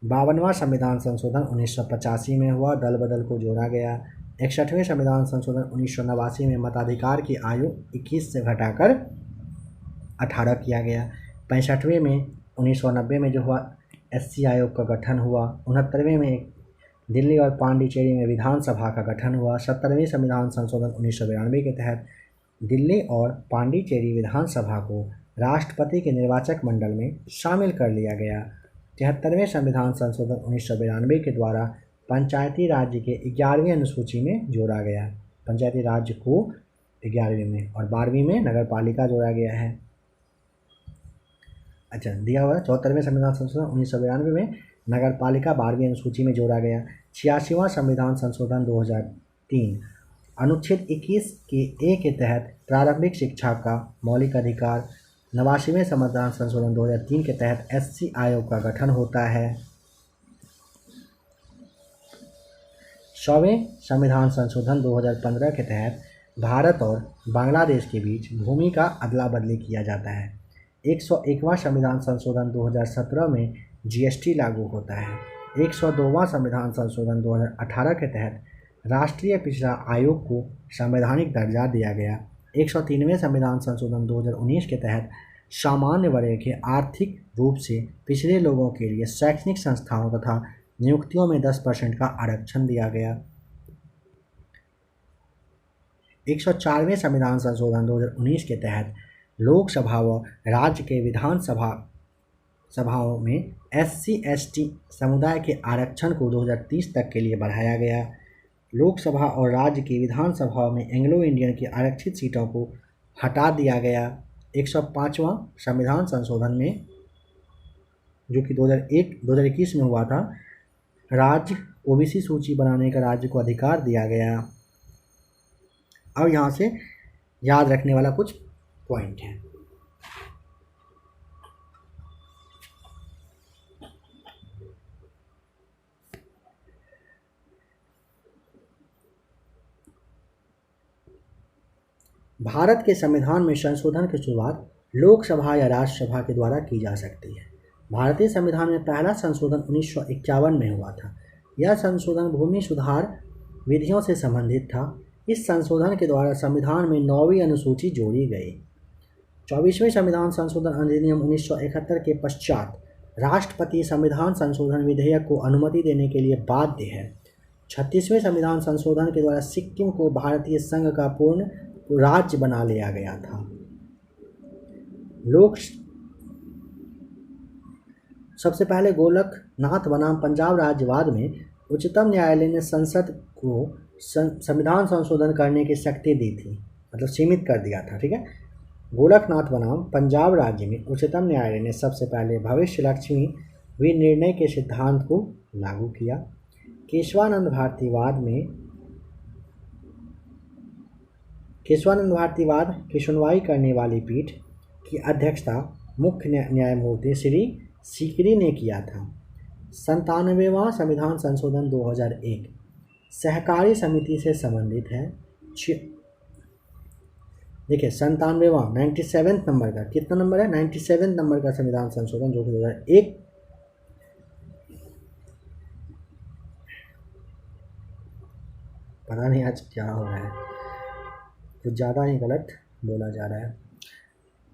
52वां संविधान संशोधन 1985 में हुआ, दल बदल को जोड़ा गया। 61वें संविधान संशोधन 1989 में मताधिकार की आयु 21 से घटाकर 18 किया गया। 65वें में 1990 में जो हुआ SC आयोग का गठन हुआ। 69वें में दिल्ली और पांडिचेरी में विधानसभा का गठन हुआ। 70वें संविधान संशोधन 1992 के तहत दिल्ली और पांडिचेरी विधानसभा को राष्ट्रपति के निर्वाचक मंडल में शामिल कर लिया गया। 73वें संविधान संशोधन 1992 के द्वारा पंचायती राज्य के 11वीं अनुसूची में जोड़ा गया। पंचायती राज्य को 11वीं में और 12वीं में नगर पालिका जोड़ा गया है। अच्छा, दिया हुआ 74वें संविधान संशोधन 1992 में नगर पालिका 12वीं अनुसूची में जोड़ा गया। 86वां संविधान संशोधन 2003 अनुच्छेद 21 के ए के तहत प्रारंभिक शिक्षा का मौलिक अधिकार। 89वें संविधान संशोधन 2003 के तहत SC आयोग का गठन होता है। 100वें संविधान संशोधन 2015 के तहत भारत और बांग्लादेश के बीच भूमि का अदला बदली किया जाता है। 101वां संविधान संशोधन 2017 में GST लागू होता है। 102वां संविधान संशोधन 2018 के तहत राष्ट्रीय पिछड़ा आयोग को संवैधानिक दर्जा दिया गया। 103वें संविधान संशोधन 2019 के तहत सामान्य वर्ग के आर्थिक रूप से पिछड़े लोगों के लिए शैक्षणिक संस्थाओं तथा नियुक्तियों में 10% का आरक्षण दिया गया। 104वें संविधान संशोधन 2019 के तहत लोकसभा व राज्य के विधानसभा सभाओं में SC/ST समुदाय के आरक्षण को 2030 तक के लिए बढ़ाया गया। लोकसभा और राज्य की विधानसभाओं में एंग्लो इंडियन की आरक्षित सीटों को हटा दिया गया। 105वां संविधान संशोधन में, जो कि 2021 में हुआ था, राज्य OBC सूची बनाने का राज्य को अधिकार दिया गया। अब यहाँ से याद रखने वाला कुछ पॉइंट है। भारत के संविधान में संशोधन की शुरुआत लोकसभा या राज्यसभा के द्वारा की जा सकती है। भारतीय संविधान में पहला संशोधन 1951 में हुआ था। यह संशोधन भूमि सुधार विधियों से संबंधित था। इस संशोधन के द्वारा संविधान में 9वीं अनुसूची जोड़ी गई। 24वें संविधान संशोधन अधिनियम 1971 के पश्चात राष्ट्रपति संविधान संशोधन विधेयक को अनुमति देने के लिए बाध्य है। 36वें संविधान संशोधन के द्वारा सिक्किम को भारतीय संघ का पूर्ण राज्य बना लिया गया था। सबसे पहले गोलकनाथ बनाम पंजाब राज्यवाद में उच्चतम न्यायालय ने संसद को संविधान संशोधन करने की शक्ति दी थी, मतलब सीमित कर दिया था। ठीक है, गोलकनाथ बनाम पंजाब राज्य में उच्चतम न्यायालय ने सबसे पहले भविष्य लक्ष्मी विनिर्णय के सिद्धांत को लागू किया। केशवानंद भारतीवाद की सुनवाई करने वाली पीठ की अध्यक्षता मुख्य न्यायमूर्ति श्री सीकरी ने किया था। 97वां संविधान संशोधन 2001 सहकारी समिति से संबंधित है। देखिए 97वां 97 नंबर का, कितना नंबर है, 97 नंबर का संविधान संशोधन जो कि 2001 पता नहीं आज क्या हो रहा है, कुछ ज़्यादा ही गलत बोला जा रहा है।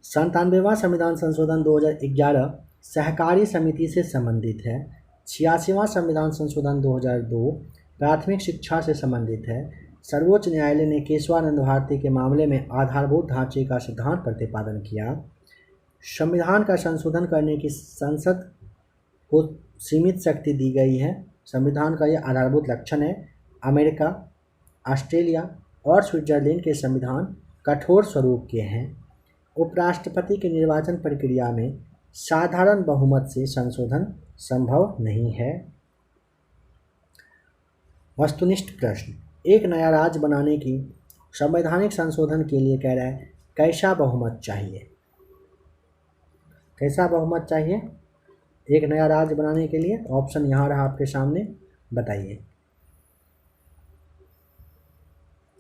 97वां संविधान संशोधन 2011 सहकारी समिति से संबंधित है। 86वां संविधान संशोधन 2002 प्राथमिक शिक्षा से संबंधित है। सर्वोच्च न्यायालय ने केशवानंद भारती के मामले में आधारभूत ढांचे का सिद्धांत प्रतिपादन किया। संविधान का संशोधन करने की संसद को सीमित शक्ति दी गई है। संविधान का यह आधारभूत लक्षण है। अमेरिका, ऑस्ट्रेलिया और स्विट्जरलैंड के संविधान कठोर स्वरूप के हैं। उपराष्ट्रपति के निर्वाचन प्रक्रिया में साधारण बहुमत से संशोधन संभव नहीं है। वस्तुनिष्ठ प्रश्न, एक नया राज्य बनाने की संवैधानिक संशोधन के लिए कह रहा है कैसा बहुमत चाहिए, कैसा बहुमत चाहिए एक नया राज्य बनाने के लिए। ऑप्शन यहाँ रहा आपके सामने, बताइए।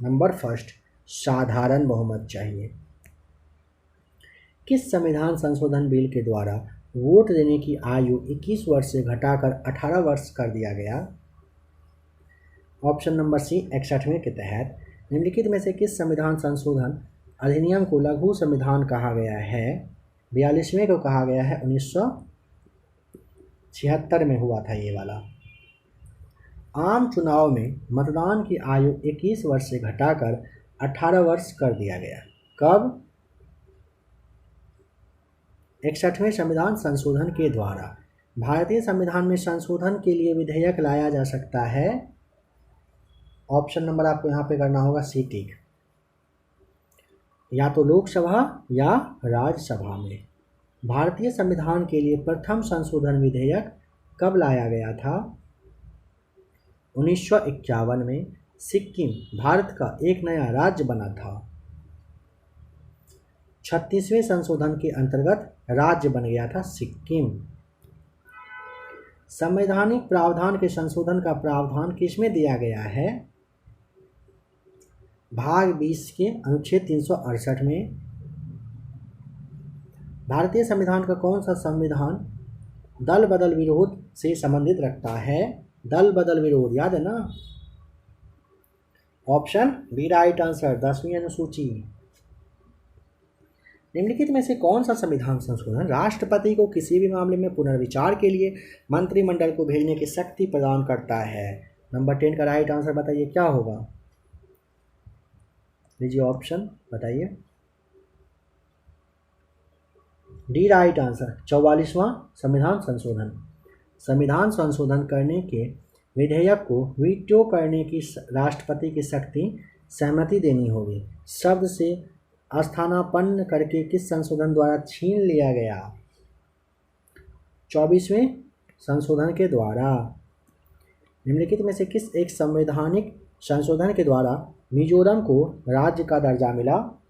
नंबर फर्स्ट साधारण बहुमत चाहिए। किस संविधान संशोधन बिल के द्वारा वोट देने की आयु 21 वर्ष से घटाकर 18 वर्ष कर दिया गया? ऑप्शन नंबर सी 61वें के तहत। निम्नलिखित में से किस संविधान संशोधन अधिनियम को लघु संविधान कहा गया है? 42वें को कहा गया है, 1976 में हुआ था ये वाला। आम चुनाव में मतदान की आयु 21 वर्ष से घटाकर 18 वर्ष कर दिया गया। कब? 61वें संविधान संशोधन के द्वारा। भारतीय संविधान में संशोधन के लिए विधेयक लाया जा सकता है। ऑप्शन नंबर आपको यहाँ पे करना होगा सी टिक, या तो लोकसभा या राज्यसभा में। भारतीय संविधान के लिए प्रथम संशोधन विधेयक कब लाया गया था? 1951 में सिक्किम भारत का एक नया राज्य बना था। 36वें संशोधन के अंतर्गत राज्य बन गया था सिक्किम। संवैधानिक प्रावधान के संशोधन का प्रावधान किसमें दिया गया है? भाग 20 के अनुच्छेद 368 में। भारतीय संविधान का कौन सा संविधान दल बदल विरोध से संबंधित रखता है? दल बदल विरोध याद है ना? ऑप्शन बी राइट आंसर, 10वीं अनुसूची। निम्नलिखित में से कौन सा संविधान संशोधन राष्ट्रपति को किसी भी मामले में पुनर्विचार के लिए मंत्रिमंडल को भेजने की शक्ति प्रदान करता है? नंबर 10 का राइट आंसर बताइए क्या होगा? लीजिए ऑप्शन बताइए। डी राइट आंसर, 44वां संविधान संशोधन। संविधान संशोधन करने के विधेयक को वीटो करने की राष्ट्रपति की शक्ति सहमति देनी होगी। शब्द से स्थानापन्न करके किस संशोधन द्वारा छीन लिया गया? 24वें संशोधन के द्वारा। निम्नलिखित में से किस एक संवैधानिक संशोधन के द्वारा मिजोरम को राज्य का दर्जा मिला?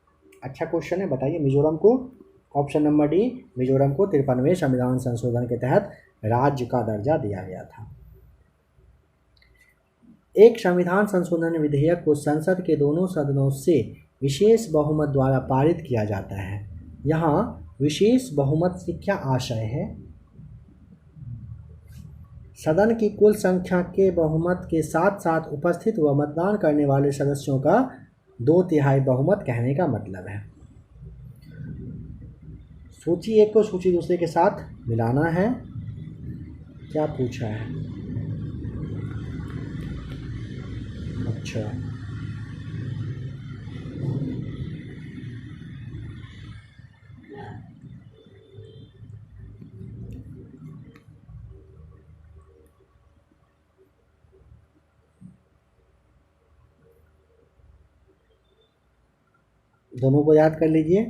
अच्छा क्वेश्चन है, बताइए मिजोरम को। ऑप्शन नंबर डी, मिजोरम को 53वें संविधान संशोधन के तहत राज्य का दर्जा दिया गया था। एक संविधान संशोधन विधेयक को संसद के दोनों सदनों से विशेष बहुमत द्वारा पारित किया जाता है। यहाँ विशेष बहुमत से क्या आशय है? सदन की कुल संख्या के बहुमत के साथ साथ उपस्थित व मतदान करने वाले सदस्यों का 2/3 बहुमत कहने का मतलब है। सूची एक को सूची दूसरे के साथ मिलाना है। क्या पूछा है? अच्छा, दोनों को याद कर लीजिए।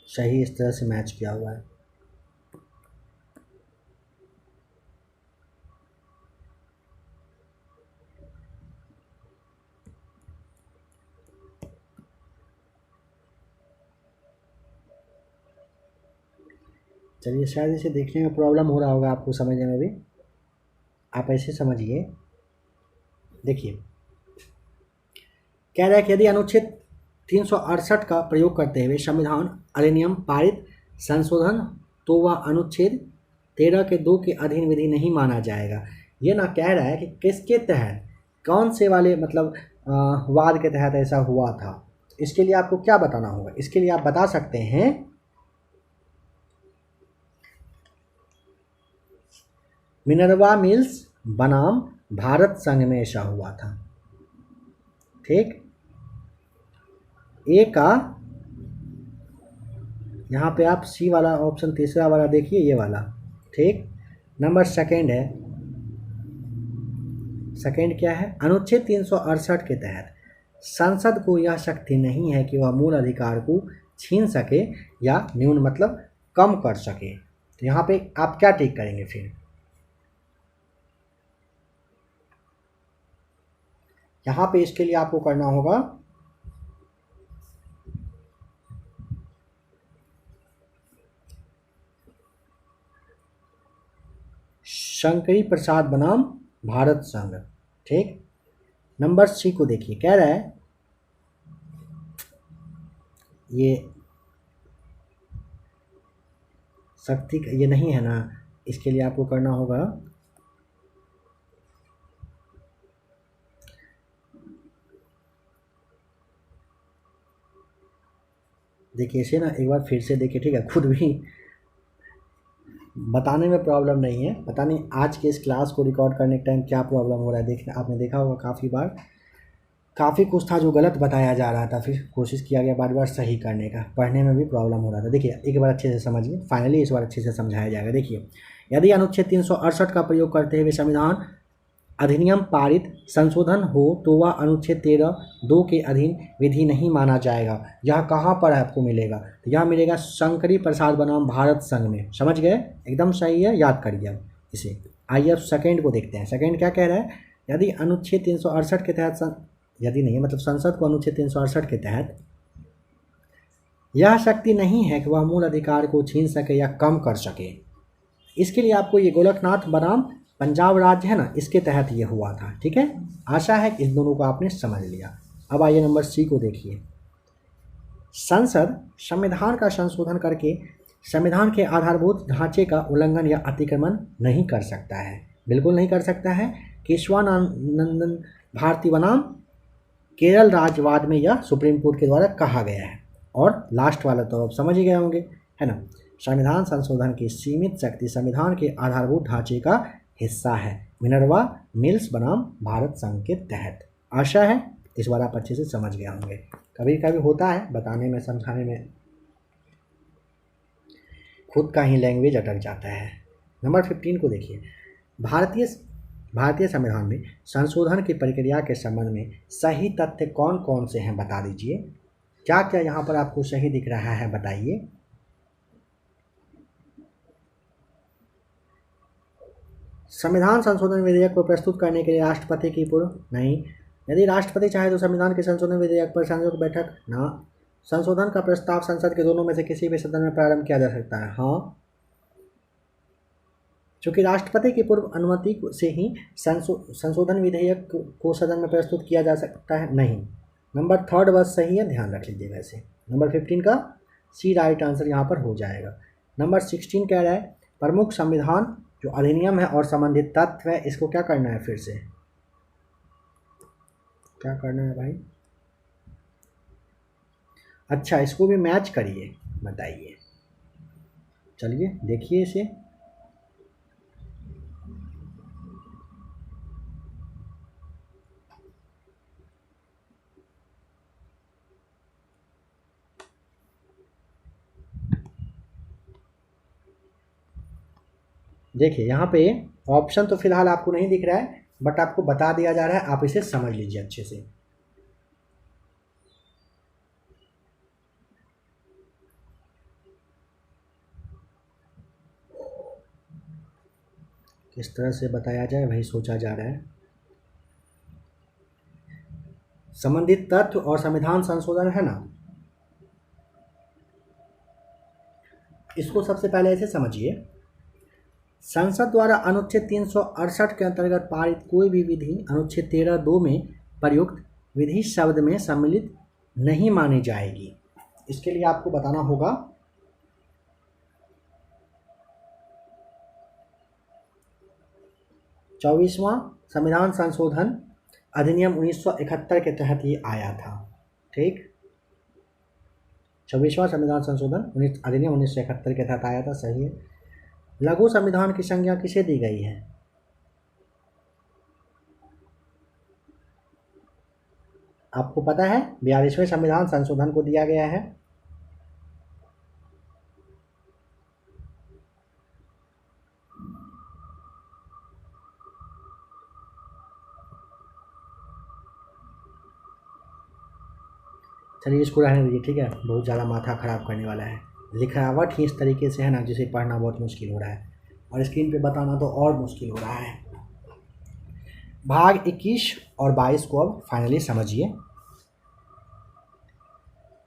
सही इस तरह से मैच किया हुआ है। चलिए, शायद इसे देखने में प्रॉब्लम हो रहा होगा आपको समझने में भी। आप ऐसे समझिए, देखिए कह रहा है कि यदि अनुच्छेद 368 का प्रयोग करते हुए संविधान अधिनियम पारित संशोधन तो वह अनुच्छेद 13 के 2 के अधीन विधि नहीं माना जाएगा। ये ना कह रहा है कि किसके तहत, कौन से वाले मतलब वाद के तहत ऐसा हुआ था। इसके लिए आपको क्या बताना होगा? इसके लिए आप बता सकते हैं मिनर्वा मिल्स बनाम भारत संघ में ऐसा हुआ था। ठीक, ए का यहाँ पे आप सी वाला ऑप्शन तीसरा वाला देखिए, ये वाला। ठीक, नंबर सेकंड है, सेकंड क्या है? अनुच्छेद 368 के तहत संसद को यह शक्ति नहीं है कि वह मूल अधिकार को छीन सके या न्यून मतलब कम कर सके। तो यहाँ पे आप क्या टिक करेंगे? फिर यहाँ पे इसके लिए आपको करना होगा शंकरी प्रसाद बनाम भारत संघ। ठीक। नंबर सी को देखिए, कह रहा है ये शक्ति ये नहीं है ना, इसके लिए आपको करना होगा देखिए इसे ना एक बार फिर से देखिए, ठीक है। खुद भी बताने में प्रॉब्लम नहीं है, पता नहीं आज के इस क्लास को रिकॉर्ड करने के टाइम क्या प्रॉब्लम हो रहा है। देखने आपने देखा होगा काफ़ी बार, काफ़ी कुछ था जो गलत बताया जा रहा था, फिर कोशिश किया गया बार बार सही करने का, पढ़ने में भी प्रॉब्लम हो रहा था। देखिए एक बार अच्छे से समझिए, फाइनली इस बार अच्छे से समझाया जाएगा। देखिए, यदि अनुच्छेद 368 का प्रयोग करते हुए संविधान अधिनियम पारित संशोधन हो तो वह अनुच्छेद 13(2) के अधीन विधि नहीं माना जाएगा। यह कहाँ पर आपको मिलेगा? तो यह मिलेगा शंकरी प्रसाद बनाम भारत संघ में। समझ गए? एकदम सही है, याद करिए अब इसे। आइए अब सेकंड को देखते हैं। सेकंड क्या कह रहा है? यदि अनुच्छेद 368 के तहत यदि नहीं मतलब संसद को अनुच्छेद 368 के तहत यह शक्ति नहीं है कि वह मूल अधिकार को छीन सके या कम कर सके। इसके लिए आपको ये गोरखनाथ बनाम पंजाब राज्य है ना, इसके तहत ये हुआ था। ठीक है, आशा है कि इस दोनों को आपने समझ लिया। अब आइए नंबर सी को देखिए। संसद संविधान का संशोधन करके संविधान के आधारभूत ढांचे का उल्लंघन या अतिक्रमण नहीं कर सकता है, बिल्कुल नहीं कर सकता है। केशवानंदन भारती बनाम केरल राज्यवाद में यह सुप्रीम कोर्ट के द्वारा कहा गया है। और लास्ट वाला तो आप समझ ही गए होंगे, है ना। संविधान संशोधन की सीमित शक्ति संविधान के आधारभूत ढांचे का हिस्सा है, मिनर्वा मिल्स बनाम भारत संघ के तहत। आशा है इस बार आप अच्छे से समझ गए होंगे। कभी कभी होता है बताने में समझाने में खुद का ही लैंग्वेज अटक जाता है। नंबर 15 को देखिए। भारतीय संविधान में संशोधन की प्रक्रिया के संबंध में सही तथ्य कौन कौन से हैं बता दीजिए। क्या क्या यहाँ पर आपको सही दिख रहा है बताइए। संविधान संशोधन विधेयक को प्रस्तुत करने के लिए राष्ट्रपति की पूर्व नहीं। यदि राष्ट्रपति चाहे तो संविधान के संशोधन विधेयक पर संयुक्त बैठक ना। संशोधन का प्रस्ताव संसद के दोनों में से किसी भी सदन में प्रारंभ किया जा सकता है। हाँ, चूँकि राष्ट्रपति की पूर्व अनुमति से ही संशोधन विधेयक को सदन में प्रस्तुत किया जा सकता है। नहीं। नंबर 3 बस सही है, ध्यान रख लीजिए। वैसे नंबर 15 का सी राइट आंसर यहाँ पर हो जाएगा। नंबर 16 कह रहा है प्रमुख संविधान जो अधिनियम है और संबंधित तत्व है, इसको क्या करना है? फिर से क्या करना है भाई? अच्छा, इसको भी मैच करिए, बताइए। चलिए देखिए इसे। देखिए यहाँ पे ऑप्शन तो फिलहाल आपको नहीं दिख रहा है, बट आपको बता दिया जा रहा है, आप इसे समझ लीजिए अच्छे से। किस तरह से बताया जाए वही सोचा जा रहा है। संबंधित तत्व और संविधान संशोधन है ना, इसको सबसे पहले ऐसे समझिए। संसद द्वारा अनुच्छेद 368 के अंतर्गत पारित कोई भी विधि अनुच्छेद 13(2) में प्रयुक्त विधि शब्द में सम्मिलित नहीं मानी जाएगी। इसके लिए आपको बताना होगा 24वां संविधान संशोधन अधिनियम 1971 के तहत ये आया था। ठीक, 24वां संविधान संशोधन अधिनियम 1971 के तहत आया था, सही है। लघु संविधान की संज्ञा किसे दी गई है? आपको पता है 42वें संविधान संशोधन को दिया गया है। चलिए इसको रहने दीजिए, ठीक है, बहुत ज़्यादा माथा ख़राब करने वाला है। लिखावट ही इस तरीके से है ना जिसे पढ़ना बहुत मुश्किल हो रहा है, और स्क्रीन पे बताना तो और मुश्किल हो रहा है। भाग 21 और 22 को अब फाइनली समझिए।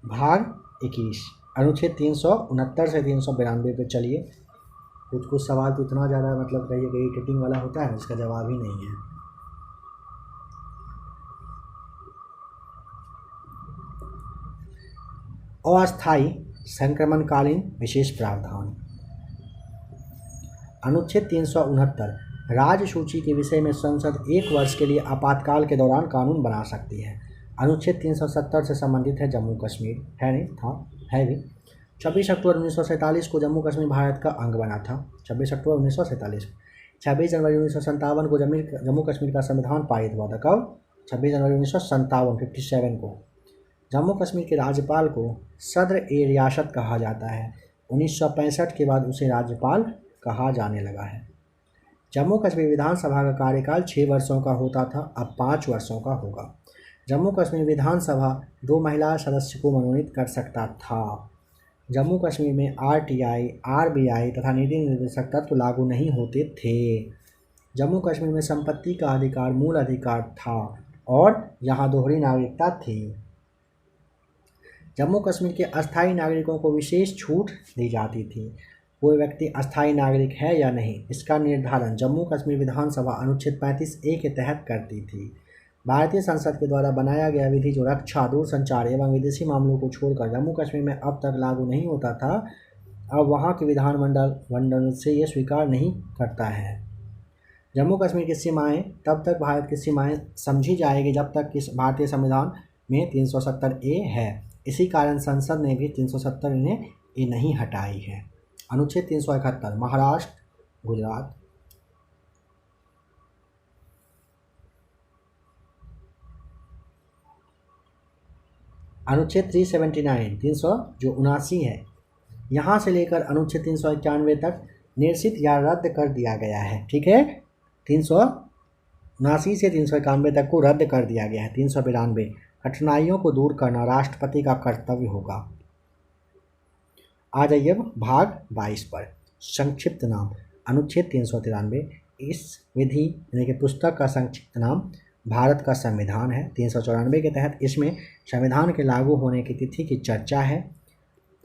भाग 21 अनुच्छेद 369 से 392 पे चलिए। कुछ सवाल तो इतना ज़्यादा मतलब कहिए कि इरिटेटिंग वाला होता है, इसका जवाब ही नहीं है। अस्थायी संक्रमणकालीन विशेष प्रावधान। अनुच्छेद 369 राज्य सूची के विषय में संसद 1 वर्ष के लिए आपातकाल के दौरान कानून बना सकती है। अनुच्छेद 370 से संबंधित है जम्मू कश्मीर, है भी। 26 अक्टूबर 1947 को जम्मू कश्मीर भारत का अंग बना था। 26 अक्टूबर 1947। 26 जनवरी 1957 को जम्मू कश्मीर का संविधान पारित हुआ था। कब? 26 जनवरी 1957, 57 को। जम्मू कश्मीर के राज्यपाल को सदर-ए-रियासत कहा जाता है। 1965 के बाद उसे राज्यपाल कहा जाने लगा है। जम्मू कश्मीर विधानसभा का कार्यकाल 6 वर्षों का होता था, अब 5 वर्षों का होगा। जम्मू कश्मीर विधानसभा 2 महिला सदस्य को मनोनीत कर सकता था। जम्मू कश्मीर में आरटीआई, आरबीआई तथा नीति निर्देशक तत्व लागू नहीं होते थे। जम्मू कश्मीर में संपत्ति का अधिकार मूल अधिकार था और यहाँ दोहरी नागरिकता थी। जम्मू कश्मीर के अस्थायी नागरिकों को विशेष छूट दी जाती थी। कोई व्यक्ति अस्थायी नागरिक है या नहीं, इसका निर्धारण जम्मू कश्मीर विधानसभा अनुच्छेद 35A के तहत करती थी। भारतीय संसद के द्वारा बनाया गया विधि जो रक्षा, दूरसंचार एवं विदेशी मामलों को छोड़कर जम्मू कश्मीर में अब तक लागू नहीं होता था, अब वहाँ के विधानमंडल से ये स्वीकार नहीं करता है। जम्मू कश्मीर की सीमाएं तब तक भारत की सीमाएं समझी जाएगी जब तक कि भारतीय संविधान में 370A है। इसी कारण संसद ने भी 370A नहीं हटाई है। अनुच्छेद 371 महाराष्ट्र, गुजरात। अनुच्छेद 379 379 है, यहाँ से लेकर अनुच्छेद 391 तक निरसित या रद्द कर दिया गया है। ठीक है, 379 से 391 तक को रद्द कर दिया गया है। 392 कठिनाइयों को दूर करना राष्ट्रपति का कर्तव्य होगा। आ जाइए अब भाग 22 पर। संक्षिप्त नाम अनुच्छेद 393। इस विधि यानी कि पुस्तक का संक्षिप्त नाम भारत का संविधान है। 394 के तहत इसमें संविधान के लागू होने की तिथि की चर्चा है।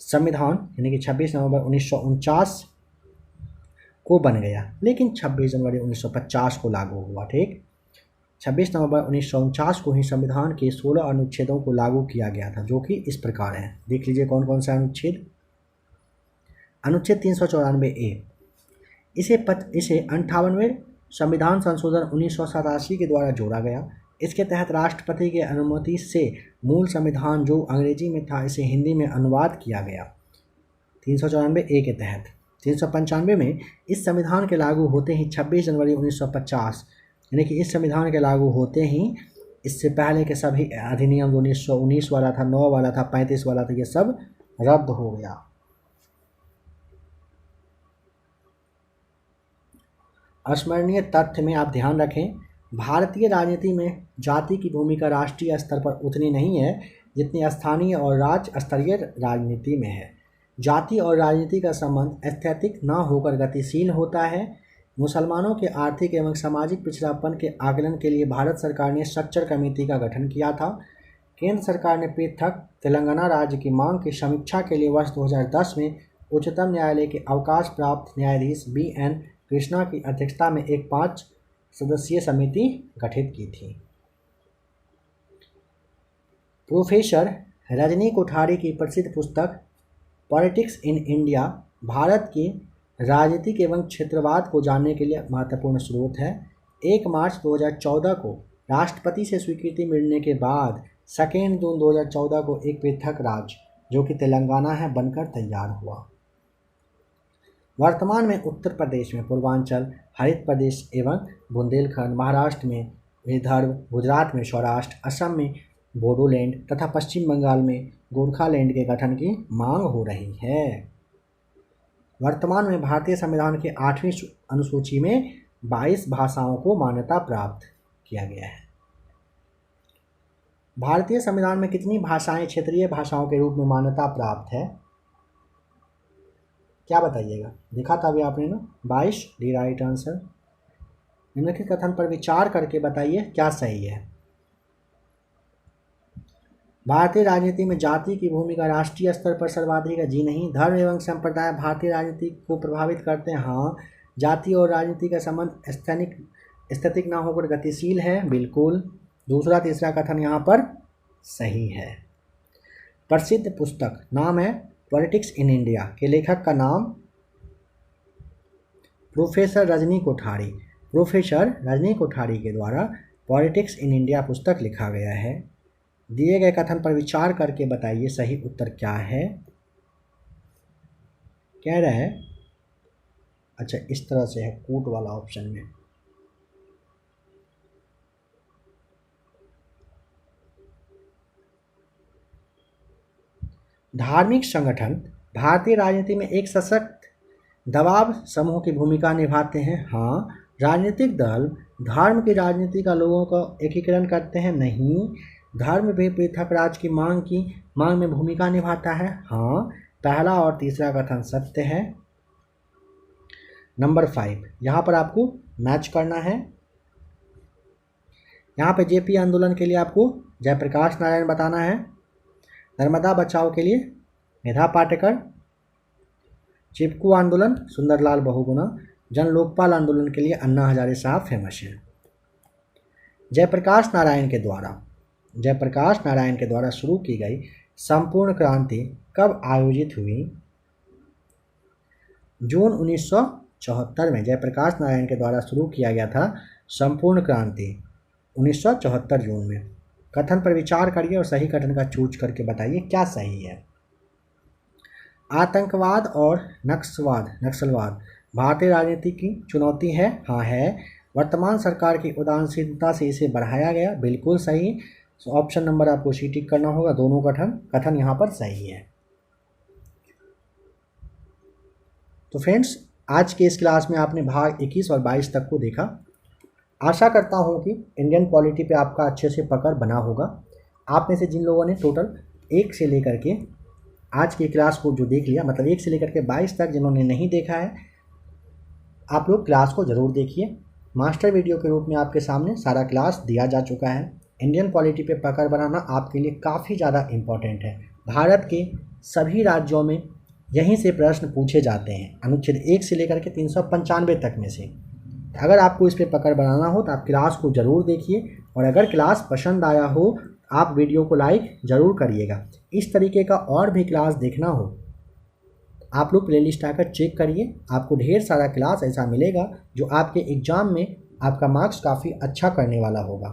संविधान यानी कि 26 नवंबर 1949 को बन गया, लेकिन 26 जनवरी 1950 को लागू हुआ। ठीक, 26 नवंबर 1949 को ही संविधान के 16 अनुच्छेदों को लागू किया गया था, जो कि इस प्रकार हैं। देख लीजिए कौन कौन सा अनुच्छेद। अनुच्छेद 394A इसे 58वें संविधान संशोधन 1987 के द्वारा जोड़ा गया। इसके तहत राष्ट्रपति की अनुमति से मूल संविधान जो अंग्रेजी में था इसे हिंदी में अनुवाद किया गया। 394A के तहत 395 में इस संविधान के लागू होते ही 26 जनवरी 1950 यानी कि इस संविधान के लागू होते ही इससे पहले के सभी अधिनियम 1919 वाला था, 9 वाला था, 35 वाला था, ये सब रद्द हो गया। स्मरणीय तथ्य में आप ध्यान रखें, भारतीय राजनीति में जाति की भूमिका राष्ट्रीय स्तर पर उतनी नहीं है जितनी स्थानीय और राज्य स्तरीय राजनीति में है। जाति और राजनीति का संबंध स्थैतिक न होकर गतिशील होता है। मुसलमानों के आर्थिक एवं सामाजिक पिछड़ापन के आकलन के लिए भारत सरकार ने स्ट्रक्चर कमेटी का गठन किया था। केंद्र सरकार ने पृथक तेलंगाना राज्य की मांग की समीक्षा के लिए वर्ष 2010 में उच्चतम न्यायालय के अवकाश प्राप्त न्यायाधीश BN कृष्णा की अध्यक्षता में एक 5 सदस्यीय समिति गठित की थी। प्रोफेसर रजनी कोठारी की प्रसिद्ध पुस्तक पॉलिटिक्स इन इंडिया भारत के राजनीतिक एवं क्षेत्रवाद को जानने के लिए महत्वपूर्ण स्रोत है। 1 मार्च 2014 को राष्ट्रपति से स्वीकृति मिलने के बाद 2 जून 2014 को एक पृथक राज्य जो कि तेलंगाना है बनकर तैयार हुआ। वर्तमान में उत्तर प्रदेश में पूर्वांचल, हरित प्रदेश एवं बुंदेलखंड, महाराष्ट्र में विदर्भ, गुजरात में सौराष्ट्र, असम में बोडोलैंड तथा पश्चिम बंगाल में गोरखालैंड के गठन की मांग हो रही है। वर्तमान में भारतीय संविधान के 8वीं अनुसूची में 22 भाषाओं को मान्यता प्राप्त किया गया है। भारतीय संविधान में कितनी भाषाएं क्षेत्रीय भाषाओं के रूप में मान्यता प्राप्त है, क्या बताइएगा? देखा था अभी आपने ना, 22 डी राइट आंसर। निम्नलिखित कथन पर विचार करके बताइए क्या सही है। भारतीय राजनीति में जाति की भूमिका राष्ट्रीय स्तर पर सर्वाधिक है। जी नहीं। धर्म एवं संप्रदाय भारतीय राजनीति को प्रभावित करते हैं। हाँ। जाति और राजनीति का संबंध स्थैतिक ना होकर गतिशील है। बिल्कुल। दूसरा तीसरा कथन यहाँ पर सही है। प्रसिद्ध पुस्तक नाम है पॉलिटिक्स इन इंडिया के लेखक का नाम प्रोफेसर रजनी कोठारी। प्रोफेसर रजनी कोठारी के द्वारा पॉलिटिक्स इन इंडिया पुस्तक लिखा गया है। दिए गए कथन पर विचार करके बताइए सही उत्तर क्या है। कह रहा है, अच्छा इस तरह से है कोट वाला ऑप्शन में। धार्मिक संगठन भारतीय राजनीति में एक सशक्त दबाव समूह की भूमिका निभाते हैं। हाँ। राजनीतिक दल धर्म की राजनीति का लोगों का एकीकरण करते हैं। नहीं। धर्म भी पृथक राज की मांग में भूमिका निभाता है। हाँ। पहला और तीसरा कथन सत्य है। नंबर 5 यहाँ पर आपको मैच करना है। यहाँ पे जेपी आंदोलन के लिए आपको जयप्रकाश नारायण बताना है। नर्मदा बचाओ के लिए मेधा पाटेकर। चिपकू आंदोलन सुंदरलाल बहुगुणा। जन लोकपाल आंदोलन के लिए अन्ना हजारे साहब फेमस हैं। जयप्रकाश नारायण के द्वारा शुरू की गई संपूर्ण क्रांति कब आयोजित हुई? जून 1974 में जयप्रकाश नारायण के द्वारा शुरू किया गया था संपूर्ण क्रांति 1974 जून में। कथन पर विचार करिए और सही कथन का चूज करके बताइए क्या सही है। आतंकवाद और नक्सलवाद भारतीय राजनीति की चुनौती है। हाँ है। वर्तमान सरकार की उदासीनता से इसे बढ़ाया गया। बिल्कुल सही। ऑप्शन नंबर आपको सी टिक करना होगा। दोनों कथन यहाँ पर सही है। तो फ्रेंड्स आज के इस क्लास में आपने भाग 21 और 22 तक को देखा। आशा करता हूँ कि इंडियन पॉलिटी पे आपका अच्छे से पकड़ बना होगा। आप में से जिन लोगों ने टोटल 1 से लेकर के आज की क्लास को जो देख लिया, मतलब 1 से लेकर के 22 तक जिन्होंने नहीं देखा है, आप लोग क्लास को ज़रूर देखिए। मास्टर वीडियो के रूप में आपके सामने सारा क्लास दिया जा चुका है। इंडियन पॉलिटी पे पकड़ बनाना आपके लिए काफ़ी ज़्यादा इम्पॉर्टेंट है। भारत के सभी राज्यों में यहीं से प्रश्न पूछे जाते हैं, अनुच्छेद 1 से लेकर के 395 तक में से। अगर आपको इस पे पकड़ बनाना हो तो आप क्लास को ज़रूर देखिए, और अगर क्लास पसंद आया हो आप वीडियो को लाइक ज़रूर करिएगा। इस तरीके का और भी क्लास देखना हो आप लोग प्लेलिस्ट आकर चेक करिए। आपको ढेर सारा क्लास ऐसा मिलेगा जो आपके एग्ज़ाम में आपका मार्क्स काफ़ी अच्छा करने वाला होगा।